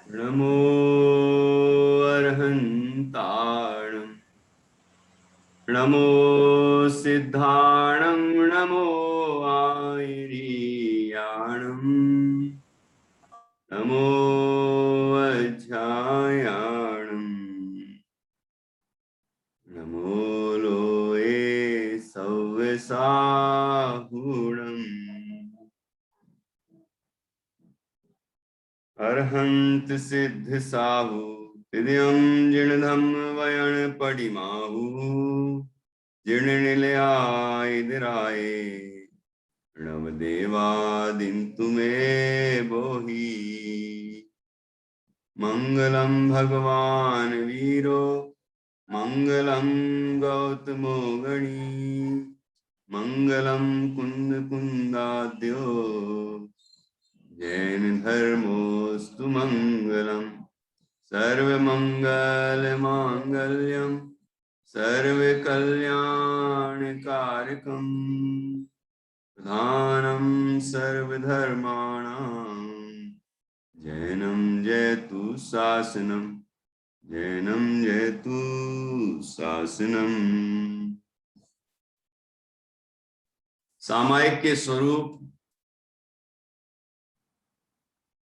नमो अर्हन्ताणं नमो सिद्धाणं नमो आयर्याणं नमो अध्यायाणं नमो लोये सव्यसाहुणम् अर्हन्त सिद्ध साहु हृदयं जिणधम वयण पडिमाहु जीर्ण निलयाय नव देवादिन्तु मे बोहि मंगलम भगवान वीरो मंगलम गौतमो गणी मंगलम कुंद कुंदाद्यो जैन धर्मोस्तु मंगलम सर्वमंगल मांगल्यम सर्वकल्याणकारकम प्रधानम सर्वधर्माणां जैनम जयतु शासनम जैनम जयतु शासनम। सामायिक के स्वरूप,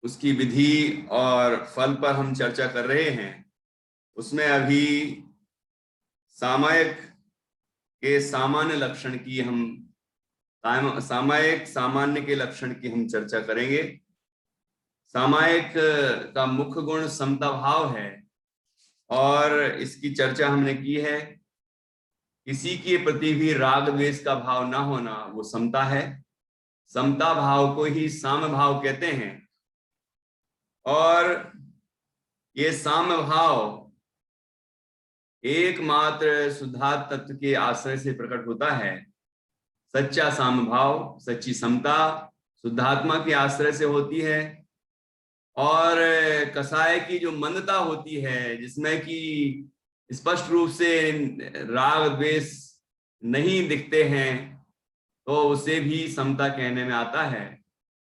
उसकी विधि और फल पर हम चर्चा कर रहे हैं। उसमें अभी सामायिक के सामान्य लक्षण की सामान्य के लक्षण की हम चर्चा करेंगे। सामायिक का मुख्य गुण समता भाव है और इसकी चर्चा हमने की है। किसी के प्रति भी राग द्वेष का भाव ना होना वो समता है। समता भाव को ही साम्य भाव कहते हैं और ये साम्य भाव एकमात्र शुद्धात्म तत्व के आश्रय से प्रकट होता है। सच्चा साम्य भाव, सच्ची समता शुद्धात्मा के आश्रय से होती है। और कसाय की जो मंदता होती है, जिसमें कि स्पष्ट रूप से राग द्वेष नहीं दिखते हैं, तो उसे भी समता कहने में आता है।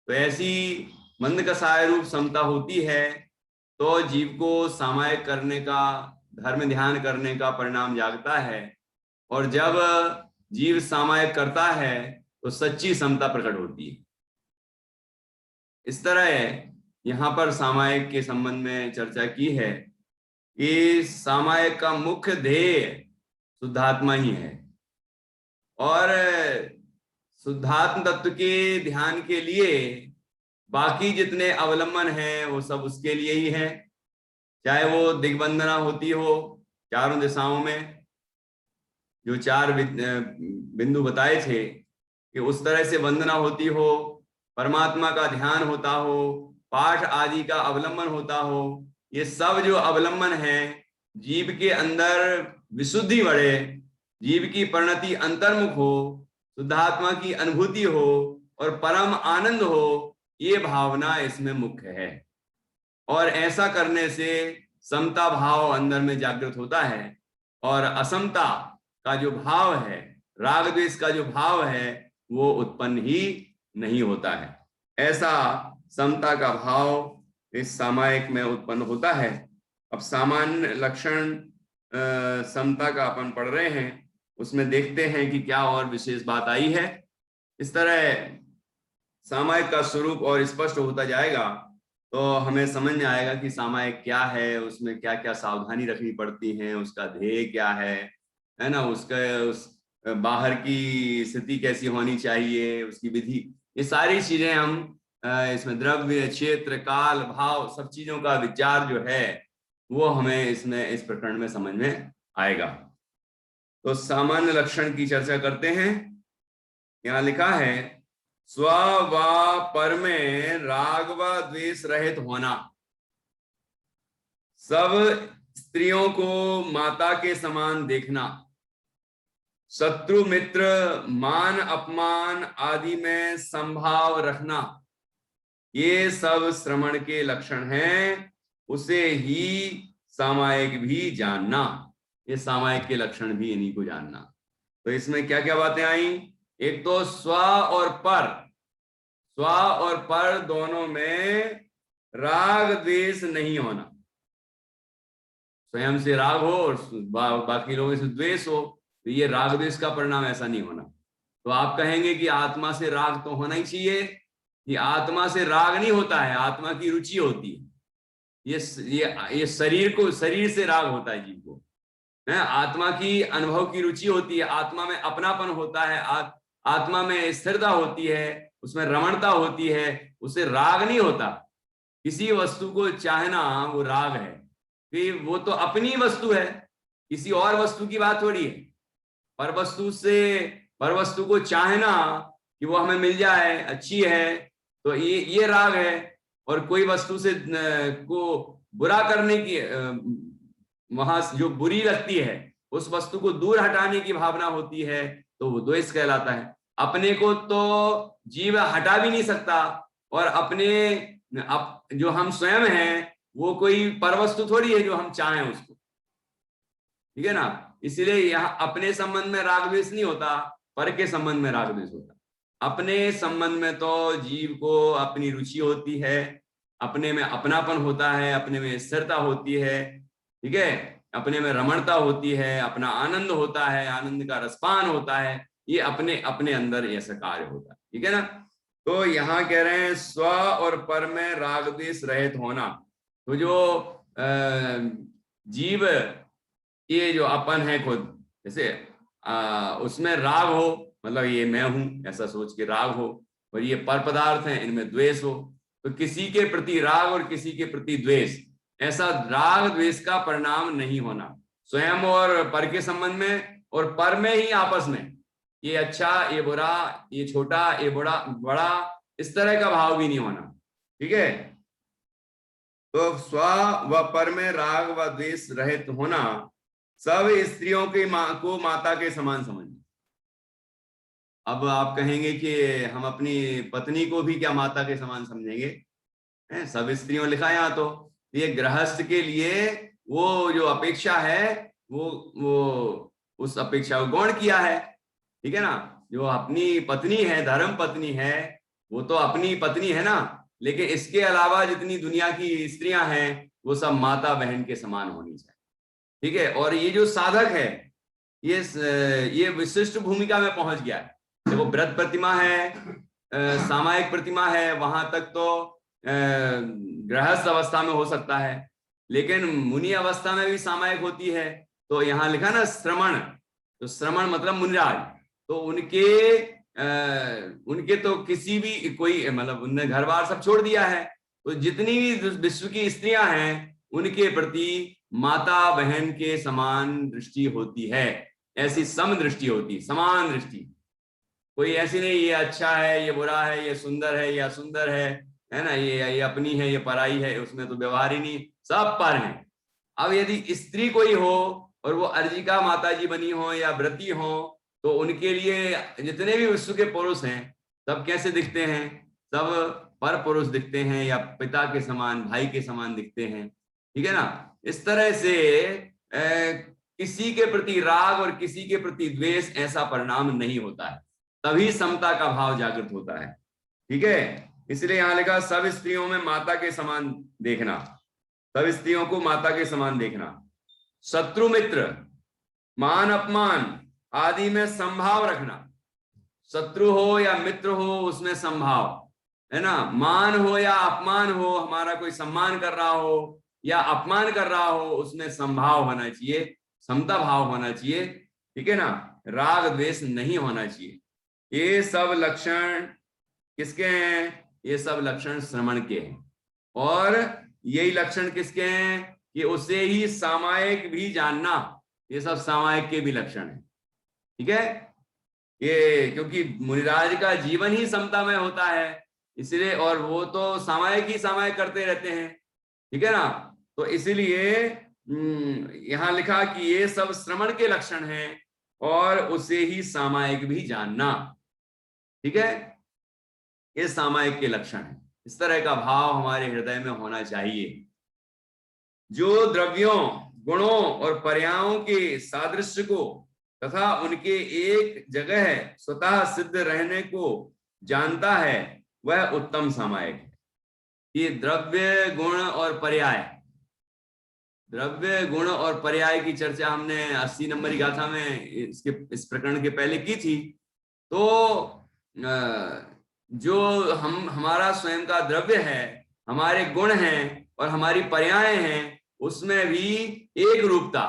तो ऐसी मंद कसाय रूप समता होती है तो जीव को सामायिक करने का, धर्म ध्यान करने का परिणाम जागता है। और जब जीव सामायिक करता है तो सच्ची समता प्रकट होती है। इस तरह यहाँ पर सामायिक के संबंध में चर्चा की है कि सामायिक का मुख्य ध्येय शुद्धात्मा ही है और शुद्धात्म तत्व के ध्यान के लिए बाकी जितने अवलंबन हैं वो सब उसके लिए ही है। चाहे वो दिग्बंधना होती हो चारों दिशाओं में, जो चार बिंदु बताए थे कि उस तरह से वंदना होती हो, परमात्मा का ध्यान होता हो, पाठ आदि का अवलंबन होता हो, ये सब जो अवलंबन है जीव के अंदर विशुद्धि बढ़े, जीव की परिणति अंतर्मुख हो, शुद्धात्मा की अनुभूति हो और परम आनंद हो, ये भावना इसमें मुख्य है। और ऐसा करने से समता भाव अंदर में जागृत होता है और असमता का जो भाव है, राग द्वेष का जो भाव है, वो उत्पन्न ही नहीं होता है। ऐसा समता का भाव इस सामायिक में उत्पन्न होता है। अब सामान्य लक्षण समता का अपन पढ़ रहे हैं, उसमें देखते हैं कि क्या और विशेष बात आई है। इस तरह सामायिक का स्वरूप और स्पष्ट होता जाएगा तो हमें समझ में आएगा कि सामायिक क्या है, उसमें क्या क्या सावधानी रखनी पड़ती है, उसका ध्येय क्या है ना, उस बाहर की स्थिति कैसी होनी चाहिए, उसकी विधि, ये सारी चीजें हम इसमें द्रव्य, क्षेत्र, काल, भाव, सब चीजों का विचार जो है वो हमें इसमें इस प्रकरण में समझ में आएगा। तो सामान्य लक्षण की चर्चा करते हैं। यहाँ लिखा है स्व व पर में राग व द्वेष रहित होना। सब स्त्रियों को माता के समान देखना, शत्रु मित्र मान अपमान आदि में संभाव रखना, ये सब श्रवण के लक्षण हैं। उसे ही सामायिक भी जानना, ये सामायिक के लक्षण भी इन्हीं को जानना। तो इसमें क्या क्या बातें आई? एक तो स्व और पर दोनों में राग द्वेष नहीं होना। स्वयं से राग हो और बाकी लोगों से द्वेष हो, तो ये राग द्वेष का परिणाम ऐसा नहीं होना। तो आप कहेंगे कि आत्मा से राग तो होना ही चाहिए, कि आत्मा से राग नहीं होता है, आत्मा की रुचि होती है। ये शरीर से राग होता है जीव को, है आत्मा की अनुभव की रुचि होती है, आत्मा में अपनापन होता है, आत्मा में स्थिरता होती है, उसमें रमणता होती है, उसे राग नहीं होता। किसी वस्तु को चाहना वो राग है, कि वो तो अपनी वस्तु है, किसी और वस्तु की बात थोड़ी है। पर वस्तु को चाहना कि वो हमें मिल जाए, अच्छी है, तो ये राग है। और कोई वस्तु से को बुरा करने की, वहां जो बुरी लगती है उस वस्तु को दूर हटाने की भावना होती है, तो वो द्वेष कहलाता है। अपने को तो जीव हटा भी नहीं सकता, और जो हम स्वयं हैं वो कोई परवस्तु थोड़ी है जो हम चाहें उसको, ठीक है ना। इसलिए यहाँ अपने संबंध में राग द्वेष नहीं होता, पर के संबंध में राग द्वेष होता। अपने संबंध में तो जीव को अपनी रुचि होती है, अपने में अपनापन होता है, अपने में स्थिरता होती है, ठीक है, अपने में रमणता होती है, अपना आनंद होता है, आनंद का रसपान होता है, ये अपने अपने अंदर ऐसा कार्य होता है, ठीक है ना। तो यहाँ कह रहे हैं स्व और पर में राग द्वेष रहित होना। तो जो जीव, ये जो अपन है खुद, जैसे उसमें राग हो, मतलब ये मैं हूं ऐसा सोच के राग हो, और ये पर पदार्थ हैं इनमें द्वेष हो, तो किसी के प्रति राग और किसी के प्रति द्वेष, ऐसा राग द्वेष का परिणाम नहीं होना। स्वयं और पर के संबंध में, और पर में ही आपस में, ये अच्छा ये बुरा, ये छोटा ये बड़ा, इस तरह का भाव भी नहीं होना, ठीक है। तो स्व व पर में राग व द्वेष रहित होना, सब स्त्रियों की को माता के समान समझना। अब आप कहेंगे कि हम अपनी पत्नी को भी क्या माता के समान समझेंगे, सब स्त्रियों लिखा है यहाँ। तो ये गृहस्थ के लिए वो जो अपेक्षा है, वो उस अपेक्षा को गौण किया है, ठीक है ना। जो अपनी पत्नी है, धर्म पत्नी है, वो तो अपनी पत्नी है ना, लेकिन इसके अलावा जितनी दुनिया की स्त्रियां हैं वो सब माता बहन के समान होनी चाहिए, ठीक है। और ये जो साधक है ये विशिष्ट भूमिका में पहुंच गया है। देखो व्रत प्रतिमा है, सामायिक प्रतिमा है, वहां तक तो गृहस्थ अवस्था में हो सकता है, लेकिन मुनि अवस्था में भी सामायिक होती है। तो यहाँ लिखा ना श्रमण, तो श्रमण मतलब मुनिराज, तो उनके तो किसी भी कोई, मतलब उनने घर बार सब छोड़ दिया है, तो जितनी भी विश्व की स्त्रियां हैं उनके प्रति माता बहन के समान दृष्टि होती है, ऐसी सम दृष्टि होती, समान दृष्टि। कोई ऐसी नहीं ये अच्छा है ये बुरा है, ये सुंदर है ये असुंदर है ना, ये अपनी है ये पराई है, उसमें तो व्यवहार ही नहीं, सब पर है। अब यदि स्त्री कोई हो और वो अर्जिका माता जी बनी हो या व्रती हो, तो उनके लिए जितने भी विश्व के पुरुष हैं सब कैसे दिखते हैं, सब पर पुरुष दिखते हैं, या पिता के समान भाई के समान दिखते हैं, ठीक है ना। इस तरह से किसी के प्रति राग और किसी के प्रति द्वेष ऐसा परिणाम नहीं होता है, तभी समता का भाव जागृत होता है, ठीक है। इसलिए यहां लिखा सब स्त्रियों में माता के समान देखना, सब स्त्रियों को माता के समान देखना। शत्रु मित्र मान अपमान आदि में संभाव रखना, शत्रु हो या मित्र हो उसमें संभाव, है ना। मान हो या अपमान हो, हमारा कोई सम्मान कर रहा हो या अपमान कर रहा हो, उसमें संभाव होना चाहिए, समता भाव होना चाहिए, ठीक है ना। राग द्वेष नहीं होना चाहिए। ये सब लक्षण किसके हैं, ये सब लक्षण श्रमण के हैं। और यही लक्षण किसके हैं, कि उसे ही सामायिक भी जानना, ये सब सामायिक के भी लक्षण है, ठीक है। ये क्योंकि मुनिराज का जीवन ही समता में होता है, इसलिए, और वो तो सामायिक ही सामायिक करते रहते हैं, ठीक है ना। तो इसीलिए यहां लिखा कि ये सब श्रमण के लक्षण हैं और उसे ही सामायिक भी जानना, ठीक है। ये सामायिक के लक्षण है, इस तरह का भाव हमारे हृदय में होना चाहिए। जो द्रव्यों गुणों और पर्यायों के सादृश्य को तथा उनके एक जगह स्वतः सिद्ध रहने को जानता है, वह उत्तम सामायिक है। कि द्रव्य गुण और पर्याय, द्रव्य गुण और पर्याय की चर्चा हमने 80 नंबर की गाथा में इस प्रकरण के पहले की थी। तो जो हमारा स्वयं का द्रव्य है, हमारे गुण हैं और हमारी पर्याय हैं, उसमें भी एक रूपता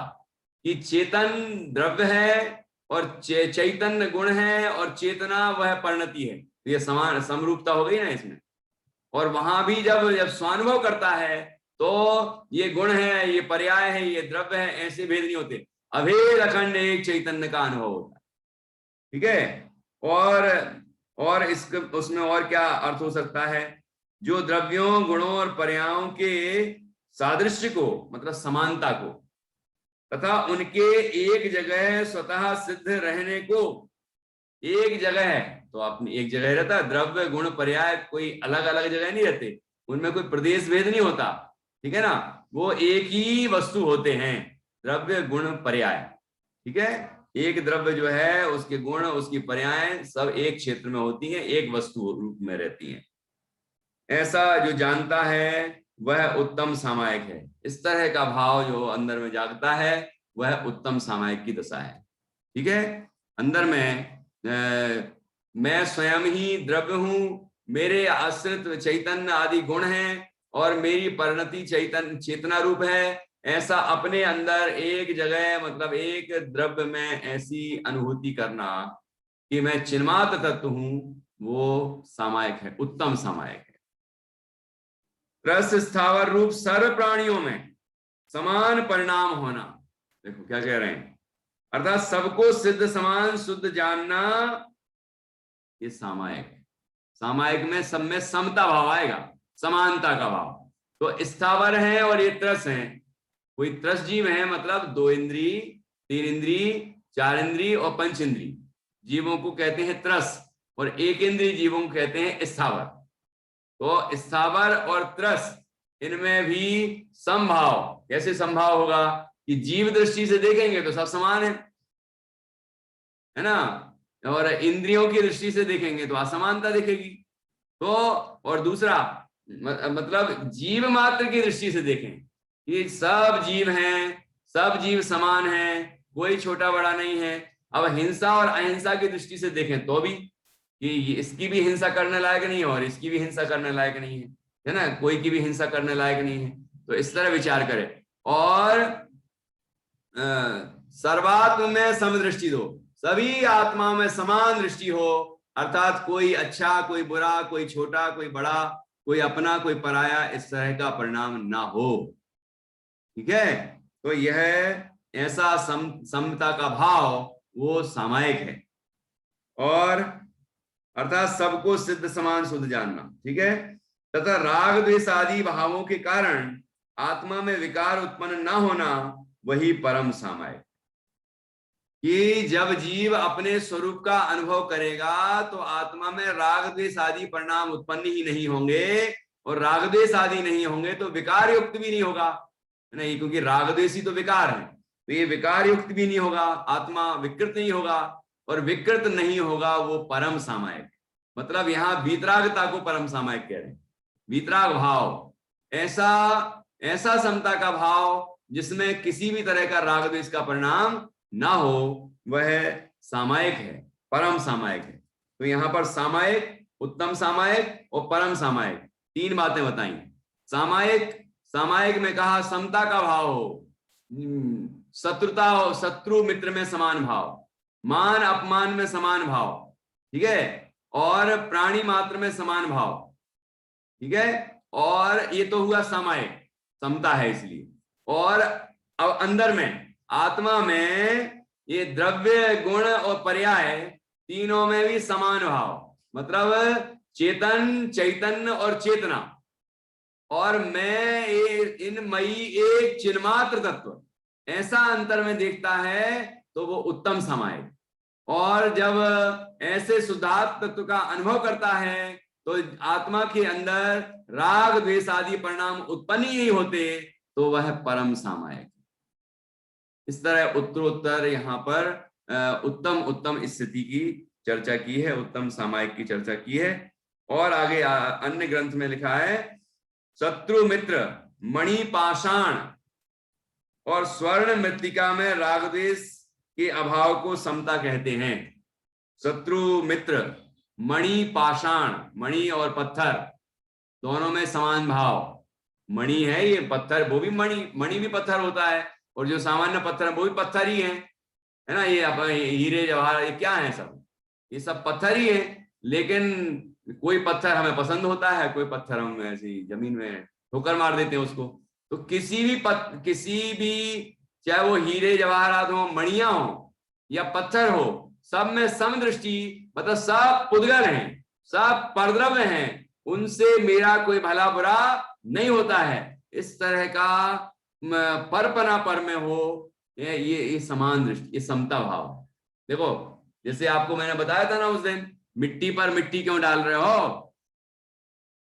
कि चेतन द्रव्य है और चैतन्य गुण है और चेतना वह परिणति है। तो ये समान समरूपता हो गई ना इसमें। और वहां भी जब स्वानुभव करता है तो ये गुण है, ये पर्याय है, ये द्रव्य है, ऐसे भेद नहीं होते, अभेद अखंड एक चैतन्य का अनुभव होता है। ठीक है। और इसके उसमें और क्या अर्थ हो सकता है? जो द्रव्यों गुणों और पर्यायों के सादृश्य को, मतलब समानता को, तथा उनके एक जगह स्वतः सिद्ध रहने को, एक जगह है तो अपनी एक जगह रहता है, द्रव्य गुण पर्याय कोई अलग अलग जगह नहीं रहते, उनमें कोई प्रदेश भेद नहीं होता। ठीक है ना, वो एक ही वस्तु होते हैं, द्रव्य गुण पर्याय। ठीक है, एक द्रव्य जो है उसके गुण उसकी पर्याय सब एक क्षेत्र में होती हैं, एक वस्तु रूप में रहती हैं। ऐसा जो जानता है वह उत्तम सामायिक है। इस तरह का भाव जो अंदर में जागता है वह उत्तम सामायिक की दशा है। ठीक है, अंदर में मैं स्वयं ही द्रव्य हूं, मेरे आश्रित चैतन्य आदि गुण हैं और मेरी परिणति चैतन्य चेतना रूप है, ऐसा अपने अंदर एक जगह, मतलब एक द्रव्य में ऐसी अनुभूति करना कि मैं चिन्मात्र तत्व हूं, वो सामायिक है, उत्तम सामायिक है। रस स्थावर रूप सर्व प्राणियों में समान परिणाम होना, देखो क्या कह रहे हैं, अर्थात सबको सिद्ध समान शुद्ध जानना, ये सामायिक है। सामायिक में सब में समता भाव आएगा, समानता का भाव। तो स्थावर है और ये त्रस है, कोई त्रस जीव है, मतलब 2 इंद्री, 3 इंद्री, 4 इंद्री और 5 इंद्री जीवों को कहते हैं त्रस, और 1 इंद्री जीवों को कहते हैं स्थावर। तो स्थावर और त्रस, इनमें भी समभाव, कैसे समभाव होगा कि जीव दृष्टि से देखेंगे तो सब समान है ना, और इंद्रियों की दृष्टि से देखेंगे तो असमानता दिखेगी। तो और दूसरा मतलब जीव मात्र की दृष्टि से देखें कि सब जीव हैं, सब जीव समान हैं, कोई छोटा बड़ा नहीं है। अब हिंसा और अहिंसा की दृष्टि से देखें तो भी कि इसकी भी हिंसा करने लायक नहीं है और इसकी भी हिंसा करने लायक नहीं है ना, कोई की भी हिंसा करने लायक नहीं है। तो इस तरह विचार करें। और सर्वात्म में समदृष्टि दो, सभी आत्मा में समान दृष्टि हो, अर्थात कोई अच्छा कोई बुरा, कोई छोटा कोई बड़ा, कोई अपना कोई पराया, इस तरह का परिणाम ना हो। ठीक है, तो यह ऐसा समता का भाव वो सामायिक है। और अर्थात सबको सिद्ध समान शुद्ध जानना। ठीक है, तथा राग द्वेष आदि भावों के कारण आत्मा में विकार उत्पन्न न होना, वही परम सामायिक। कि जब जीव अपने स्वरूप का अनुभव करेगा तो आत्मा में राग द्वेष आदि परिणाम उत्पन्न ही नहीं होंगे, और राग द्वेष आदि नहीं होंगे तो विकार युक्त भी नहीं होगा नहीं, क्योंकि राग द्वेष ही तो विकार है, तो ये विकार युक्त भी नहीं होगा, आत्मा विकृत नहीं होगा, और विकृत नहीं होगा वो परम सामायिक। मतलब यहाँ वीतरागता को परम सामायिक कह रहे हैं, वीतराग भाव, ऐसा ऐसा समता का भाव जिसमें किसी भी तरह का राग द्वेष का परिणाम ना हो, वह सामायिक है, परम सामायिक है। तो यहाँ पर सामायिक, उत्तम सामायिक और परम सामायिक, 3 बातें बताई। सामायिक, सामायिक में कहा समता का भाव हो, शत्रुता हो, शत्रु मित्र में समान भाव, मान अपमान में समान भाव, ठीक है, और प्राणी मात्र में समान भाव। ठीक है, और ये तो हुआ सामायिक, समता है इसलिए। और अब अंदर में आत्मा में ये द्रव्य गुण और पर्याय तीनों में भी समान भाव, मतलब चेतन चैतन्य और चेतना, और मैं इन मई एक चिन्मात्र तत्व, ऐसा अंतर में देखता है तो वो उत्तम सामायिक। और जब ऐसे शुद्धात्म तत्व का अनुभव करता है तो आत्मा के अंदर राग द्वेष आदि परिणाम उत्पन्न ही नहीं होते, तो वह परम सामायिक। इस तरह उत्तरोत्तर यहाँ पर उत्तम उत्तम स्थिति की चर्चा की है, उत्तम सामायिक की चर्चा की है। और आगे अन्य ग्रंथ में लिखा है शत्रु मित्र, मणि पाषाण और स्वर्ण मृत्तिका में राग द्वेष के अभाव को समता कहते हैं। शत्रु मित्र, मणि पाषाण, मणि और पत्थर दोनों में समान भाव। मणि है ये पत्थर, वो भी मणि भी पत्थर होता है, और जो सामान्य पत्थर है वो भी पत्थर ही है ना। ये हीरे जवाहर ये क्या है, सब ये सब पत्थर ही है। लेकिन कोई पत्थर हमें पसंद होता है, कोई पत्थर हम ऐसी जमीन में ठोकर मार देते हैं उसको। तो किसी भी चाहे वो हीरे जवाहरात हो, मणिया हो या पत्थर हो, सब में समदृष्टि, मतलब सब पुद्गल हैं, सब परद्रव्य हैं, उनसे मेरा कोई भला बुरा नहीं होता है। इस तरह का परपना पर में हो, ये समान दृष्टि, ये समता भाव। देखो जैसे आपको मैंने बताया था ना उस दिन, मिट्टी पर मिट्टी क्यों डाल रहे हो,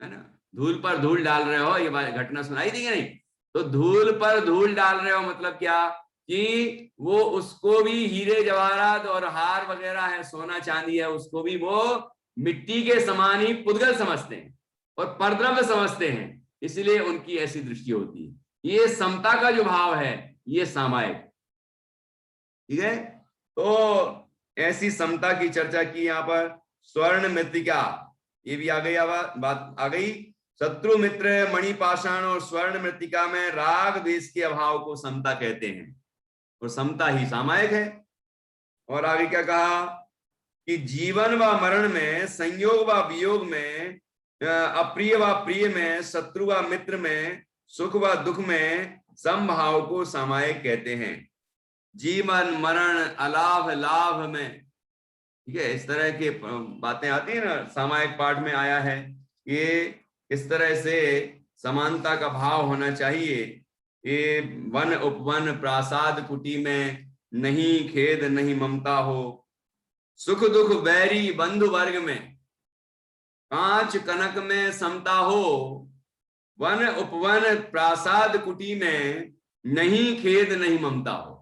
है ना, धूल पर धूल डाल रहे हो, ये घटना सुनाई थी कि नहीं। तो धूल पर धूल डाल रहे हो मतलब क्या, कि वो उसको भी हीरे जवाहरात और हार वगैरह है, सोना चांदी है, उसको भी वो मिट्टी के समान ही पुद्गल समझते हैं और परद्रव्य समझते हैं, इसलिए उनकी ऐसी दृष्टि होती है। ये समता का जो भाव है ये सामायिक, ठीक है। तो ऐसी समता की चर्चा की यहाँ पर। स्वर्ण मृत्तिका, ये भी आ गई, बात आ गई। शत्रु मित्र, मणि पाषाण और स्वर्ण मृत्तिका में राग द्वेष के अभाव को समता कहते हैं, और समता ही सामायिक है। और आगे क्या कहा कि जीवन व मरण में, संयोग व वियोग में, अप्रिय व प्रिय में, शत्रु व मित्र में, सुख व दुख में समभाव को सामायिक कहते हैं। जीवन मरण, अलाभ लाभ में, ठीक है, इस तरह के बातें आती है ना, सामायिक पाठ में आया है। ये इस तरह से समानता का भाव होना चाहिए। ये वन उपवन प्रासाद कुटी में नहीं खेद नहीं ममता हो, सुख दुख बैरी बंधु वर्ग में, कांच कनक में समता हो, वन उपवन प्रासाद कुटी में नहीं खेद नहीं ममता हो।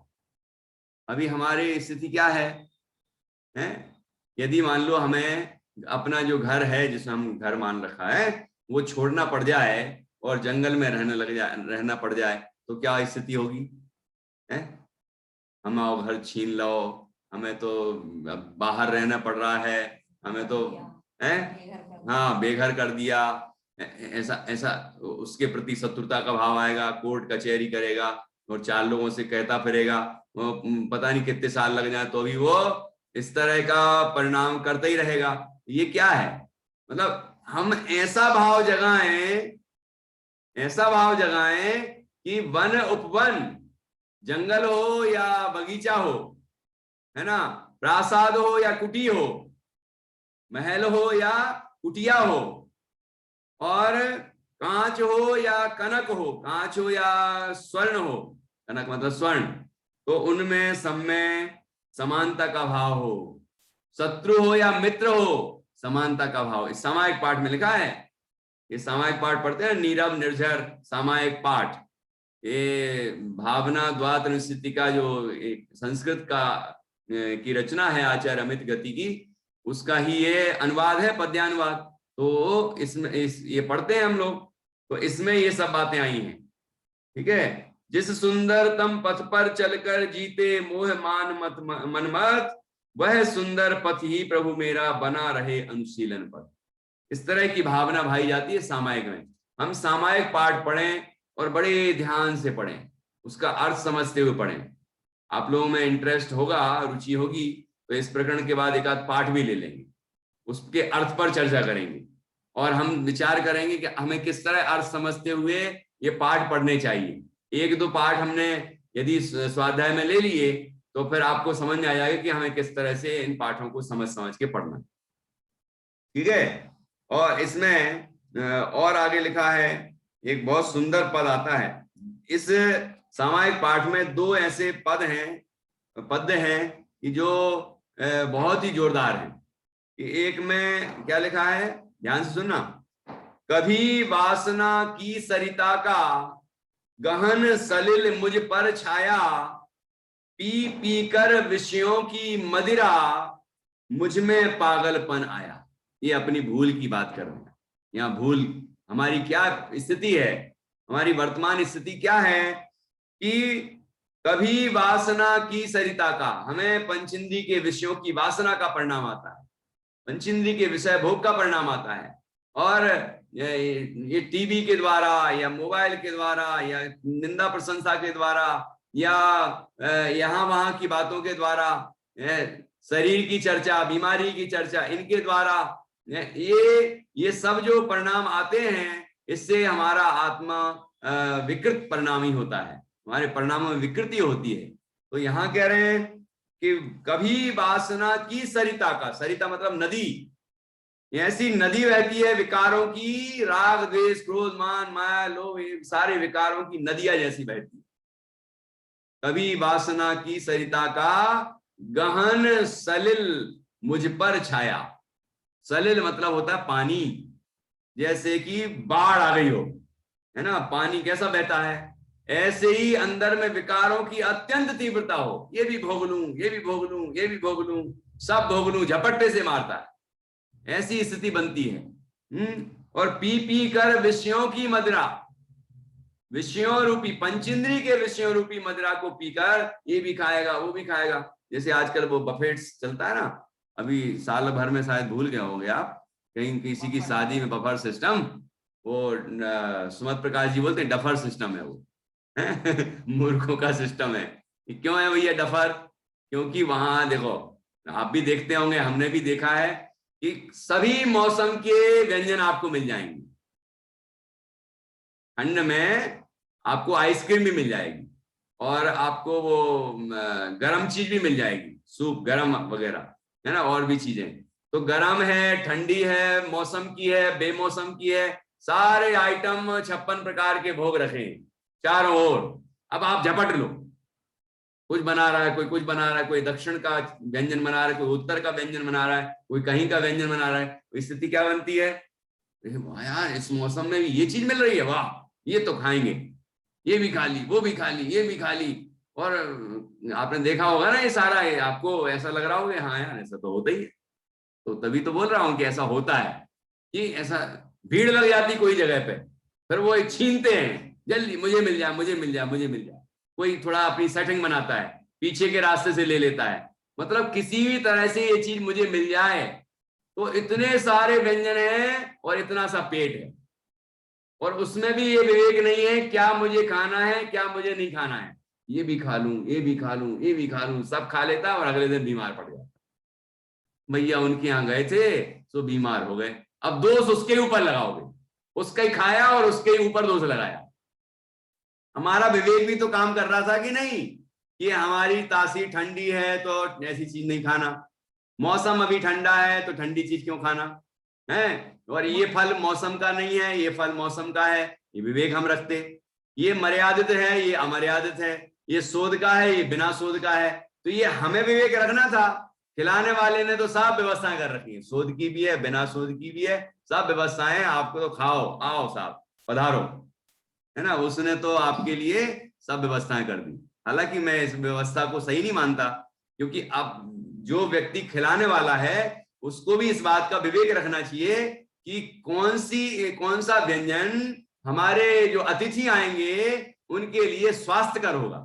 अभी हमारी स्थिति क्या है, यदि मान लो हमें अपना जो घर है, जिसे हम घर मान रखा है, वो छोड़ना पड़ जाए और जंगल में रहना पड़ जाए, तो क्या स्थिति होगी, है? हम आओ घर छीन लो, हमें तो बाहर रहना पड़ रहा है, हमें तो हाँ बेघर कर दिया, ऐसा ऐसा उसके प्रति शत्रुता का भाव आएगा, कोर्ट कचहरी करेगा और चार लोगों से कहता फिरेगा, वो पता नहीं कितने साल लग जाए तो भी वो इस तरह का परिणाम करता ही रहेगा। ये क्या है, मतलब हम ऐसा भाव जगाएं कि वन उपवन, जंगल हो या बगीचा हो, है ना, प्रासाद हो या कुटी हो, महल हो या कुटिया हो, और कांच हो या कनक हो, कांच हो या स्वर्ण हो, कनक मतलब स्वर्ण, तो उनमें सब में समानता का भाव हो, शत्रु हो या मित्र हो, समानता का भाव। इस सामायिक पाठ में लिखा है, ये सामायिक पाठ पढ़ते हैं, नीरव निर्झर सामायिक पाठ, ये भावना द्वात निस्थिति का जो एक संस्कृत का की रचना है आचार्य अमित गति की, उसका ही ये अनुवाद है, पद्यानुवाद। तो इसमें ये पढ़ते हैं हम लोग, तो इसमें ये सब बातें आई हैं, ठीक है। जिस सुंदरतम पथ पर चलकर जीते मोह मान मत मनमत, वह सुंदर पथ ही प्रभु मेरा बना रहे अनुशीलन पथ। इस तरह की भावना भाई जाती है सामायिक में। हम सामायिक पाठ पढ़ें और बड़े ध्यान से पढ़ें, उसका अर्थ समझते हुए पढ़ें। आप लोगों में इंटरेस्ट होगा, रुचि होगी, तो इस प्रकरण के बाद एक आध पाठ भी ले लेंगे, उसके अर्थ पर चर्चा करेंगे और हम विचार करेंगे कि हमें किस तरह अर्थ समझते हुए ये पाठ पढ़ने चाहिए। एक दो पाठ हमने यदि स्वाध्याय में ले लिए तो फिर आपको समझ में आ जाएगा कि हमें किस तरह से इन पाठों को समझ के पढ़ना, ठीक है। और इसमें और आगे लिखा है, एक बहुत सुंदर पद आता है इस सामायिक पाठ में। दो ऐसे पद हैं कि जो बहुत ही जोरदार हैं। एक में क्या लिखा है, ध्यान से सुनना। कभी वासना की सरिता का गहन सलिल मुझ पर छाया, पी पी कर विषयों की मदिरा मुझ में पागलपन आया। ये अपनी भूल की बात कर रहे हैं, यहाँ भूल हमारी क्या स्थिति है, हमारी वर्तमान स्थिति क्या है कि कभी वासना की सरिता का, हमें पंचेंद्रिय के विषयों की वासना का परिणाम आता है, पंचेंद्रिय के विषय भोग का परिणाम आता है, और ये टीवी के द्वारा या मोबाइल के द्वारा या निंदा प्रशंसा के द्वारा या यहाँ वहां की बातों के द्वारा, शरीर की चर्चा, बीमारी की चर्चा, इनके द्वारा ये सब जो परिणाम आते हैं, इससे हमारा आत्मा विकृत परिणामी होता है, हमारे परिणामों में विकृति होती है। तो यहाँ कह रहे हैं कि कभी वासना की सरिता का, सरिता मतलब नदी, ऐसी नदी बहती है विकारों की, राग द्वेष क्रोध मान माया लोभ, सारे विकारों की नदियां जैसी बहती है। कभी वासना की सरिता का गहन सलिल मुझ पर छाया। सलिल मतलब होता है पानी, जैसे कि बाढ़ आ गई हो, है ना, पानी कैसा बहता है, ऐसे ही अंदर में विकारों की अत्यंत तीव्रता हो, ये भी भोग लूं, ये भी भोग लूं, ये भी भोग लूं, सब भोग लूं, झपट्टे से मारता है, ऐसी स्थिति बनती है। और पी पी कर विषयों की मदिरा, विषयों रूपी, पंचेंद्रिय के विषयों रूपी मदिरा को पीकर ये भी खाएगा वो भी खाएगा। जैसे आजकल वो बफेट्स चलता है ना, अभी साल भर में शायद भूल गए होंगे आप, कहीं किसी की शादी में बफर सिस्टम, वो सुमत प्रकाश जी बोलते हैं डफर सिस्टम है वो मूर्खों का सिस्टम है। क्यों है भैया डफर? क्योंकि वहां देखो, आप भी देखते होंगे, हमने भी देखा है कि सभी मौसम के व्यंजन आपको मिल जाएंगे। ठंड में आपको आइसक्रीम भी मिल जाएगी, और आपको वो गरम चीज भी मिल जाएगी, सूप गरम वगैरह, है ना, और भी चीजें। तो गरम है, ठंडी है, मौसम की है, बेमौसम की है, सारे आइटम 56 प्रकार के भोग रखे चारों ओर। अब आप झपट लो, कुछ बना रहा है, कोई कुछ बना रहा है, कोई दक्षिण का व्यंजन बना रहा है, कोई उत्तर का व्यंजन बना रहा है, कोई कहीं का व्यंजन बना रहा है। तो स्थिति क्या बनती है, वाह यार, इस मौसम में भी ये चीज मिल रही है, वाह ये तो खाएंगे, ये भी खा ली, वो भी खा ली, ये भी खा ली। और आपने देखा होगा ना ये सारा, आपको ऐसा लग रहा होगा हाँ यार ऐसा तो होता ही है। तो तभी तो बोल रहा हूं कि ऐसा होता है, कि ऐसा भीड़ लग जाती कोई जगह पे, फिर वो एक छीनते हैं, जल्दी मुझे मिल जाए, मुझे मिल जाए, मुझे मिल जाए। कोई थोड़ा अपनी सेटिंग बनाता है, पीछे के रास्ते से ले लेता है, मतलब किसी भी तरह से ये चीज मुझे मिल जाए। तो इतने सारे व्यंजन हैं और इतना सा पेट है, और उसमें भी ये विवेक नहीं है क्या मुझे खाना है क्या मुझे नहीं खाना है, ये भी खा लूं, ये भी खा लूं, ये भी खा लूं, सब खा लेता और अगले दिन बीमार पड़ जाता। भैया उनके यहाँ गए थे तो बीमार हो गए, अब दोष उसके ऊपर लगाओगे, उसका ही खाया और उसके ही ऊपर दोष लगाया। हमारा विवेक भी तो काम कर रहा था कि नहीं, कि हमारी तासीर ठंडी है तो ऐसी चीज नहीं खाना, मौसम अभी ठंडा है तो ठंडी चीज क्यों खाना है, और ये फल मौसम का नहीं है, ये फल मौसम का है, ये विवेक हम रखते। ये मर्यादित है, ये अमर्यादित है, ये शोध का है, ये बिना शोध का है। तो ये हमें विवेक रखना था। खिलाने वाले ने तो सब व्यवस्थाएं कर रखी है, शोध की भी है, बिना शोध की भी है, सब व्यवस्थाएं, आपको तो खाओ आओ साहब पधारो, है ना, उसने तो आपके लिए सब व्यवस्थाएं कर दी। हालांकि मैं इस व्यवस्था को सही नहीं मानता, क्योंकि अब जो व्यक्ति खिलाने वाला है उसको भी इस बात का विवेक रखना चाहिए कि कौन सा व्यंजन हमारे जो अतिथि आएंगे उनके लिए स्वास्थ्यकर होगा।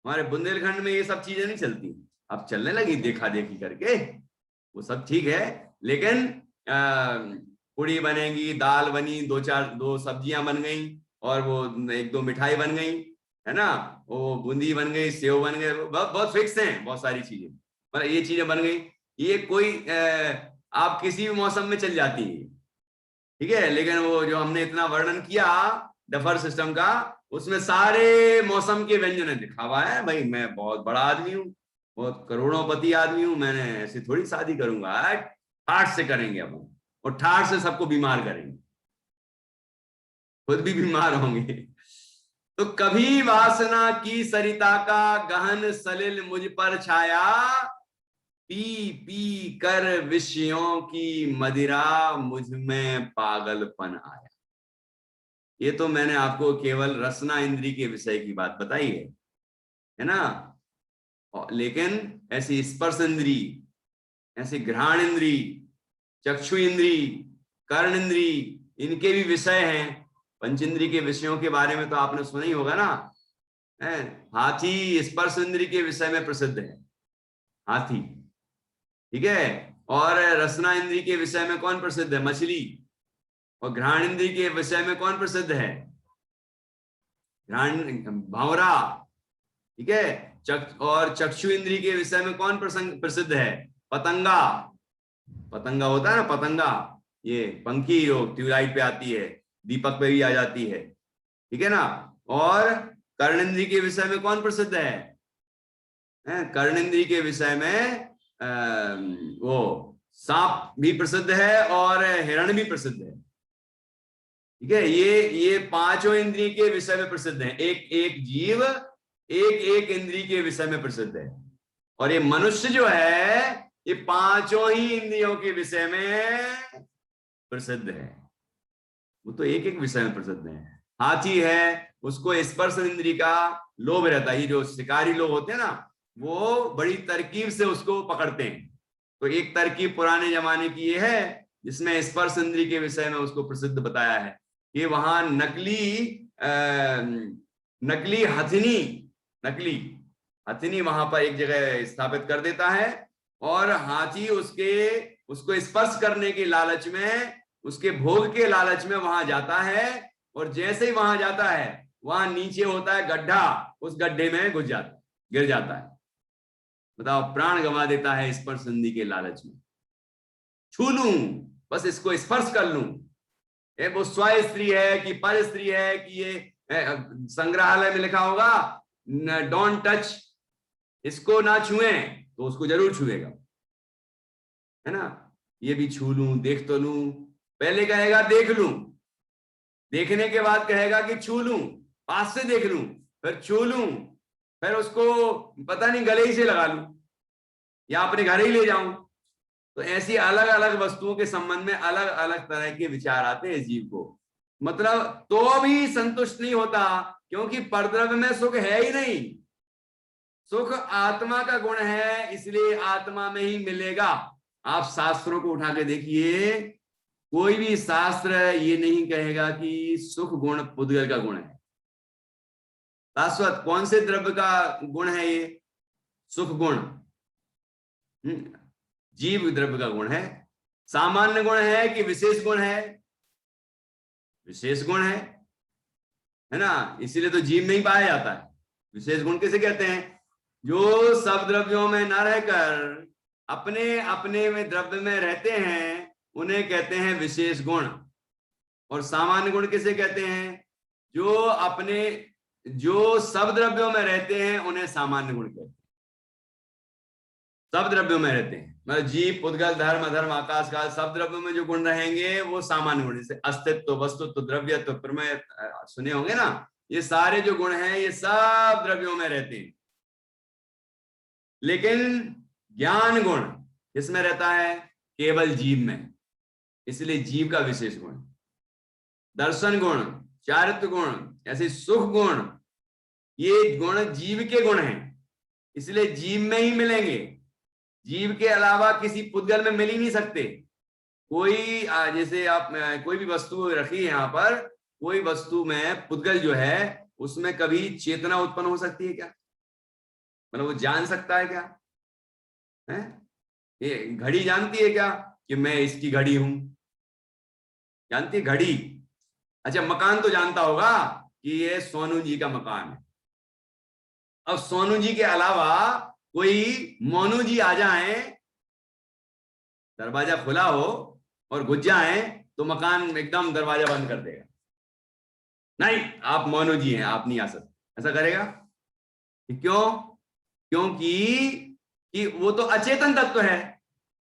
हमारे बुंदेलखंड में ये सब चीजें नहीं चलती, अब चलने लगी देखा देखी करके, वो सब ठीक है, लेकिन पूड़ी बनेगी, दाल बनी, दो सब्जियां बन गई, और वो एक दो मिठाई बन गई, है ना, वो बूंदी बन गई, सेव बन गए, बहुत बहुत फिक्स हैं बहुत सारी चीजें, मतलब ये चीजें बन गई। ये कोई आप किसी भी मौसम में चल जाती है, ठीक है, लेकिन वो जो हमने इतना वर्णन किया डफर सिस्टम का, उसमें सारे मौसम के व्यंजन लिखा हुआ है। भाई मैं बहुत बड़ा आदमी हूँ, बहुत करोड़ोंपति आदमी हूँ, मैंने ऐसी थोड़ी शादी करूंगा, ठाठ से करेंगे अपन, और ठाठ से सबको बीमार करेंगे, खुद भी बीमार होंगे। तो कभी वासना की सरिता का गहन सलिल मुझ पर छाया, पी पी कर विषयों की मदिरा मुझ में पागलपन आया। ये तो मैंने आपको केवल रसना इंद्री के विषय की बात बताई है ना, लेकिन ऐसी स्पर्श इंद्री, ऐसी घ्राण इंद्री, चक्षु इंद्री, कर्ण इंद्री, इनके भी विषय हैं। पंचेंद्रिय के विषयों के बारे में तो आपने सुना ही होगा ना, है? हाथी स्पर्श इंद्रिय के विषय में प्रसिद्ध है, हाथी, ठीक है। और रसना इंद्रिय के विषय में कौन प्रसिद्ध है? मछली। और घ्राण इंद्रिय के विषय में कौन प्रसिद्ध है? घ्राण, भंवरा, ठीक है। और चक्षु इंद्रिय के विषय में कौन प्रसिद्ध है? पतंगा। पतंगा होता है ना, पतंगा, ये पंखी जो ट्यूबलाइट पे आती है, दीपक पे भी आ जाती है, ठीक है ना। और कर्णेंद्रिय के विषय में कौन प्रसिद्ध है? कर्णेंद्रिय के विषय में वो सांप भी प्रसिद्ध है और हिरण भी प्रसिद्ध है, ठीक है। ये पांचों इंद्रिय के विषय में प्रसिद्ध है। एक एक जीव एक एक इंद्रिय के विषय में प्रसिद्ध है। और ये मनुष्य जो है ये पांचों ही इंद्रियों के विषय में प्रसिद्ध है। वो तो एक एक विषय में प्रसिद्ध है। हाथी है, उसको स्पर्श इंद्रिय का लोभ रहता है। ये जो शिकारी लोग होते हैं ना, वो बड़ी तरकीब से उसको पकड़ते हैं। तो एक तरकीब पुराने जमाने की ये है जिसमें स्पर्श इंद्रिय के विषय में उसको प्रसिद्ध बताया है कि वहां नकली हथिनी वहां पर एक जगह स्थापित कर देता है और हाथी उसको स्पर्श करने के लालच में, उसके भोग के लालच में वहां जाता है। और जैसे ही वहां जाता है वहां नीचे होता है गड्ढा, उस गड्ढे में गिर जाता है। बताओ, प्राण गंवा देता है स्पर्श इंद्रिय के लालच में। छू लूं, बस इसको स्पर्श कर लूं, वो स्व स्त्री है कि पर स्त्री है कि ये संग्रहालय में लिखा होगा डोंट टच, इसको ना छुएं, तो उसको जरूर छुएगा, है ना। ये भी छू लूं, देख तो लूं, पहले कहेगा देख लूं, देखने के बाद कहेगा कि छू लूं, पास से देख लूं, फिर छू लूं, फिर उसको पता नहीं गले ही से लगा लूं या अपने घर ही ले जाऊं। तो ऐसी अलग अलग वस्तुओं के संबंध में अलग अलग तरह के विचार आते हैं जीव को। मतलब तो भी संतुष्ट नहीं होता, क्योंकि परद्रव्य में सुख है ही नहीं। सुख आत्मा का गुण है, इसलिए आत्मा में ही मिलेगा। आप शास्त्रों को उठा के देखिए, कोई भी शास्त्र ये नहीं कहेगा कि सुख गुण पुद्गल का गुण है। शाश्वत कौन से द्रव्य का गुण है ये? सुख गुण जीव द्रव्य का गुण है। सामान्य गुण है कि विशेष गुण है? विशेष गुण है ना, इसीलिए तो जीव में ही पाया जाता है। विशेष गुण किसे कहते हैं? जो सब द्रव्यों में न रहकर अपने अपने में द्रव्य में रहते हैं, उन्हें कहते हैं विशेष गुण। और सामान्य गुण किसे कहते हैं? जो सब द्रव्यों में रहते हैं उन्हें सामान्य गुण कहते हैं। सब द्रव्यों में रहते हैं, मतलब जीव, पुद्गल, धर्म, अधर्म, आकाश काल, सब द्रव्यों में जो गुण रहेंगे वो सामान्य गुण, जैसे अस्तित्व, वस्तुत्व, द्रव्यत्व, प्रमेय सुने होंगे ना। ये सारे जो गुण हैं ये सब द्रव्यों में रहते हैं। लेकिन ज्ञान गुण किसमें रहता है? केवल जीव में, इसलिए जीव का विशेष गुण। दर्शन गुण, चारित्र गुण, ऐसे सुख गुण, ये गुण जीव के गुण हैं, इसलिए जीव में ही मिलेंगे। जीव के अलावा किसी पुद्गल में मिल ही नहीं सकते। कोई जैसे आप कोई भी वस्तु रखी है यहाँ पर, कोई वस्तु में पुद्गल जो है उसमें कभी चेतना उत्पन्न हो सकती है क्या? मतलब वो जान सकता है क्या? है? ये घड़ी जानती है क्या कि मैं इसकी घड़ी हूं? जानती है घड़ी? अच्छा, मकान तो जानता होगा कि ये सोनू जी का मकान है। अब सोनू जी के अलावा कोई मोनू जी आ जाए, दरवाजा खुला हो और घुस जाए, तो मकान एकदम दरवाजा बंद कर देगा। नहीं, आप मोनू जी हैं, आप नहीं आ सकते, ऐसा करेगा? क्यों? क्योंकि वो तो अचेतन तत्व है,